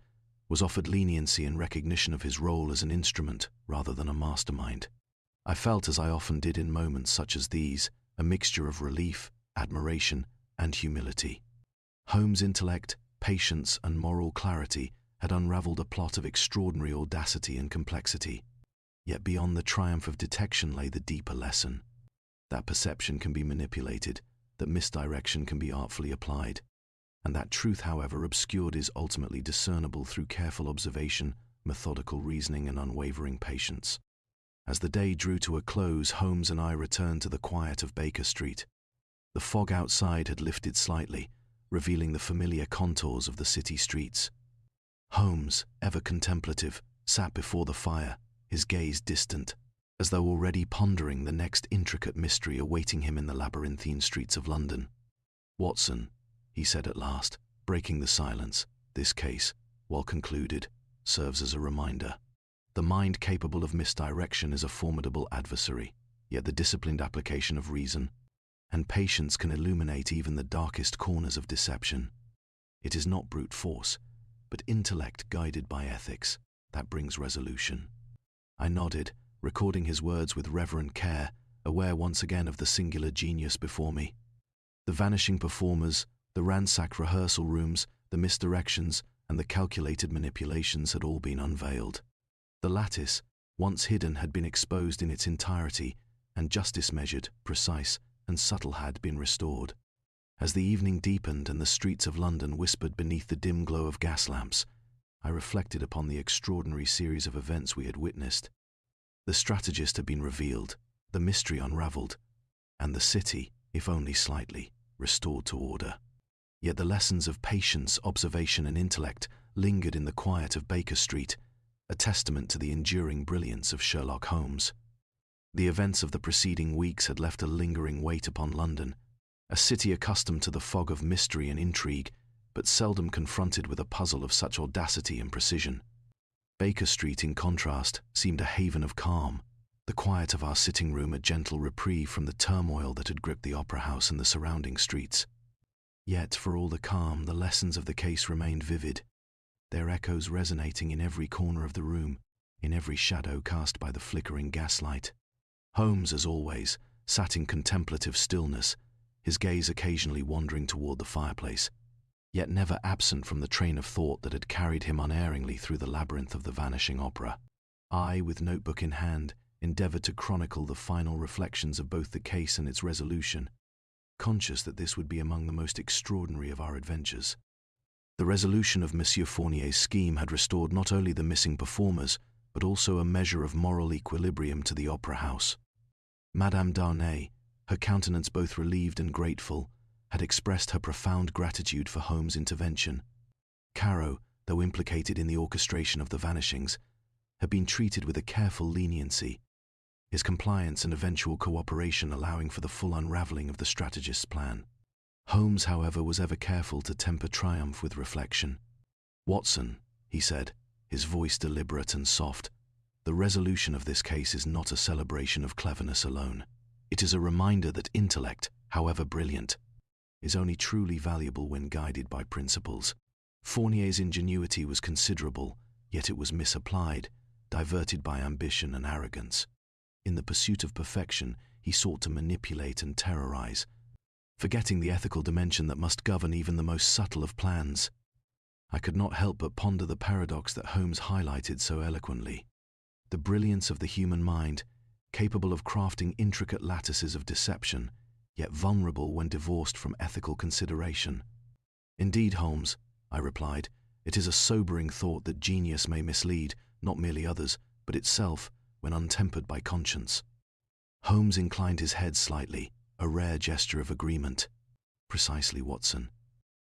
was offered leniency in recognition of his role as an instrument rather than a mastermind. I felt, as I often did in moments such as these, a mixture of relief, admiration, and humility. Holmes' intellect, patience, and moral clarity had unraveled a plot of extraordinary audacity and complexity. Yet beyond the triumph of detection lay the deeper lesson. that perception can be manipulated, that misdirection can be artfully applied, and that truth, however obscured, is ultimately discernible through careful observation, methodical reasoning, and unwavering patience. As the day drew to a close, Holmes and I returned to the quiet of Baker Street. The fog outside had lifted slightly, revealing the familiar contours of the city streets. Holmes, ever contemplative, sat before the fire, his gaze distant, as though already pondering the next intricate mystery awaiting him in the labyrinthine streets of London. "Watson," he said at last, breaking the silence, "this case, while concluded, serves as a reminder. The mind capable of misdirection is a formidable adversary, yet the disciplined application of reason and patience can illuminate even the darkest corners of deception. It is not brute force, but intellect guided by ethics, that brings resolution." I nodded, recording his words with reverent care, aware once again of the singular genius before me. The vanishing performers, the ransacked rehearsal rooms, the misdirections, and the calculated manipulations had all been unveiled. The lattice, once hidden, had been exposed in its entirety, and justice measured, precise, and subtle had been restored. As the evening deepened and the streets of London whispered beneath the dim glow of gas lamps, I reflected upon the extraordinary series of events we had witnessed. The strategist had been revealed, the mystery unraveled, and the city, if only slightly, restored to order. Yet the lessons of patience, observation, and intellect lingered in the quiet of Baker Street, a testament to the enduring brilliance of Sherlock Holmes. The events of the preceding weeks had left a lingering weight upon London, a city accustomed to the fog of mystery and intrigue, but seldom confronted with a puzzle of such audacity and precision. Baker Street, in contrast, seemed a haven of calm, the quiet of our sitting room a gentle reprieve from the turmoil that had gripped the Opera House and the surrounding streets. Yet, for all the calm, the lessons of the case remained vivid, their echoes resonating in every corner of the room, in every shadow cast by the flickering gaslight. Holmes, as always, sat in contemplative stillness, his gaze occasionally wandering toward the fireplace, yet never absent from the train of thought that had carried him unerringly through the labyrinth of the vanishing opera. I, with notebook in hand, endeavored to chronicle the final reflections of both the case and its resolution, conscious that this would be among the most extraordinary of our adventures. The resolution of Monsieur Fournier's scheme had restored not only the missing performers, but also a measure of moral equilibrium to the Opera House. Madame Darnay, her countenance both relieved and grateful, had expressed her profound gratitude for Holmes' intervention. Caro, though implicated in the orchestration of the vanishings, had been treated with a careful leniency, his compliance and eventual cooperation allowing for the full unraveling of the strategist's plan. Holmes, however, was ever careful to temper triumph with reflection. "Watson," he said, his voice deliberate and soft, "the resolution of this case is not a celebration of cleverness alone. It is a reminder that intellect, however brilliant, is only truly valuable when guided by principles. Fournier's ingenuity was considerable, yet it was misapplied, diverted by ambition and arrogance. In the pursuit of perfection, he sought to manipulate and terrorize, forgetting the ethical dimension that must govern even the most subtle of plans." I could not help but ponder the paradox that Holmes highlighted so eloquently. The brilliance of the human mind, capable of crafting intricate lattices of deception, yet vulnerable when divorced from ethical consideration. "Indeed, Holmes," I replied, "it is a sobering thought that genius may mislead, not merely others, but itself, when untempered by conscience." Holmes inclined his head slightly, a rare gesture of agreement. "Precisely, Watson.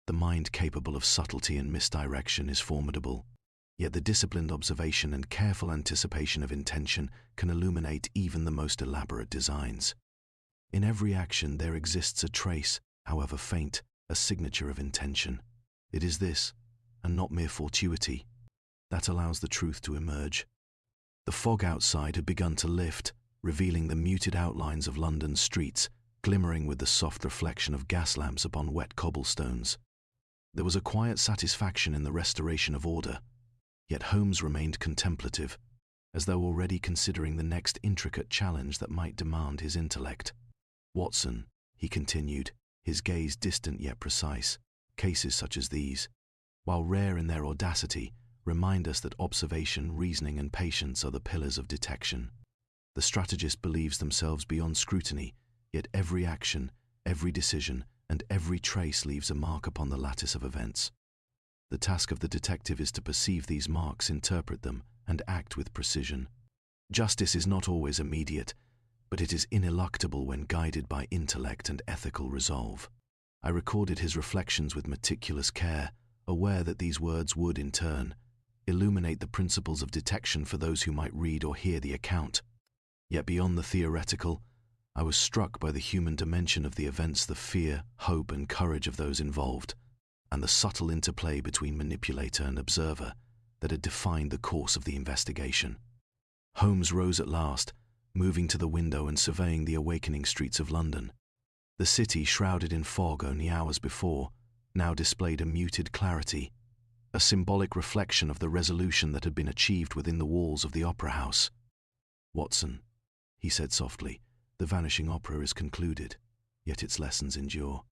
The mind capable of subtlety and misdirection is formidable, yet the disciplined observation and careful anticipation of intention can illuminate even the most elaborate designs. In every action there exists a trace, however faint, a signature of intention. It is this, and not mere fortuity, that allows the truth to emerge." The fog outside had begun to lift, revealing the muted outlines of London's streets, glimmering with the soft reflection of gas lamps upon wet cobblestones. There was a quiet satisfaction in the restoration of order, yet Holmes remained contemplative, as though already considering the next intricate challenge that might demand his intellect. "Watson," he continued, his gaze distant yet precise, "cases such as these, while rare in their audacity, remind us that observation, reasoning, and patience are the pillars of detection. The strategist believes themselves beyond scrutiny, Yet every action, every decision, and every trace leaves a mark upon the lattice of events. The task of the detective is to perceive these marks, interpret them, and act with precision. Justice is not always immediate, but it is ineluctable when guided by intellect and ethical resolve. I recorded his reflections with meticulous care, aware that these words would, in turn, illuminate the principles of detection for those who might read or hear the account. Yet beyond the theoretical, I was struck by the human dimension of the events, the fear, hope, and courage of those involved, and the subtle interplay between manipulator and observer that had defined the course of the investigation. Holmes rose at last, moving to the window and surveying the awakening streets of London. The city, shrouded in fog only hours before, now displayed a muted clarity, a symbolic reflection of the resolution that had been achieved within the walls of the Opera House. "Watson," he said softly, "the Vanishing Opera is concluded, yet its lessons endure.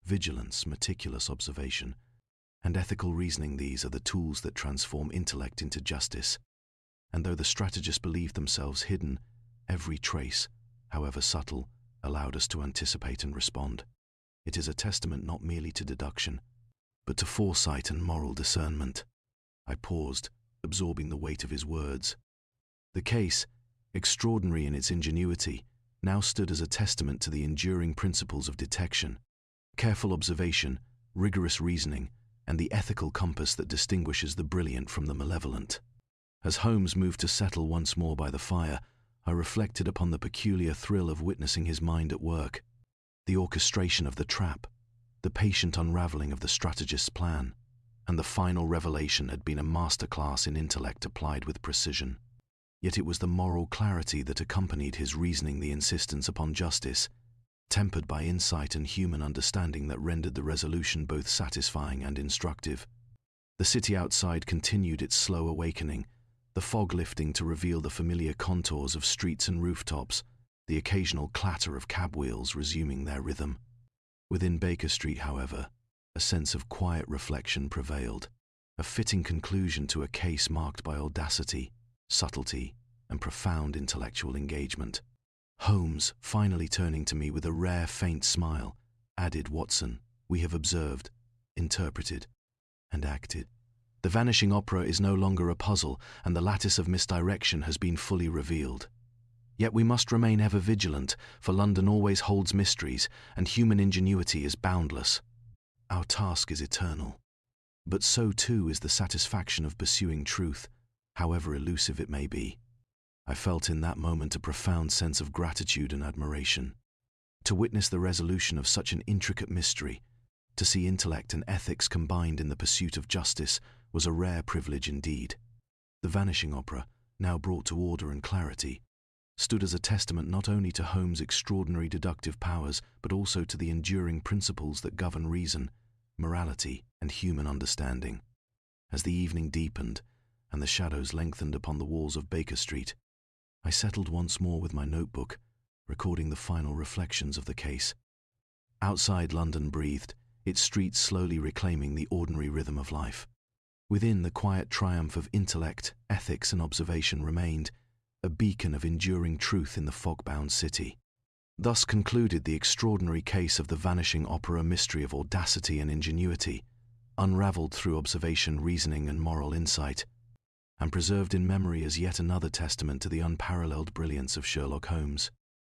Vigilance, meticulous observation, and ethical reasoning, these are the tools that transform intellect into justice. And though the strategists believed themselves hidden, every trace, however subtle, allowed us to anticipate and respond. It is a testament not merely to deduction, but to foresight and moral discernment." I paused, absorbing the weight of his words. The case, extraordinary in its ingenuity, now stood as a testament to the enduring principles of detection: careful observation, rigorous reasoning, and the ethical compass that distinguishes the brilliant from the malevolent. As Holmes moved to settle once more by the fire, I reflected upon the peculiar thrill of witnessing his mind at work. The orchestration of the trap, the patient unraveling of the strategist's plan, and the final revelation had been a masterclass in intellect applied with precision. Yet it was the moral clarity that accompanied his reasoning, the insistence upon justice, tempered by insight and human understanding, that rendered the resolution both satisfying and instructive. The city outside continued its slow awakening, the fog lifting to reveal the familiar contours of streets and rooftops, the occasional clatter of cab wheels resuming their rhythm. Within Baker Street, however, a sense of quiet reflection prevailed, a fitting conclusion to a case marked by audacity, subtlety, and profound intellectual engagement. Holmes, finally turning to me with a rare faint smile, added, "Watson, we have observed, interpreted, and acted. The Vanishing Opera is no longer a puzzle, and the lattice of misdirection has been fully revealed. Yet we must remain ever vigilant, for London always holds mysteries, and human ingenuity is boundless. Our task is eternal. But so too is the satisfaction of pursuing truth, however elusive it may be." I felt in that moment a profound sense of gratitude and admiration. To witness the resolution of such an intricate mystery, to see intellect and ethics combined in the pursuit of justice, was a rare privilege indeed. The Vanishing Opera, now brought to order and clarity, stood as a testament not only to Holmes' extraordinary deductive powers, but also to the enduring principles that govern reason, morality, and human understanding. As the evening deepened, and the shadows lengthened upon the walls of Baker Street, I settled once more with my notebook, recording the final reflections of the case. Outside, London breathed, its streets slowly reclaiming the ordinary rhythm of life. Within, the quiet triumph of intellect, ethics, and observation remained, a beacon of enduring truth in the fog-bound city. Thus concluded the extraordinary case of the Vanishing Opera, a mystery of audacity and ingenuity, unraveled through observation, reasoning, and moral insight, and preserved in memory as yet another testament to the unparalleled brilliance of Sherlock Holmes.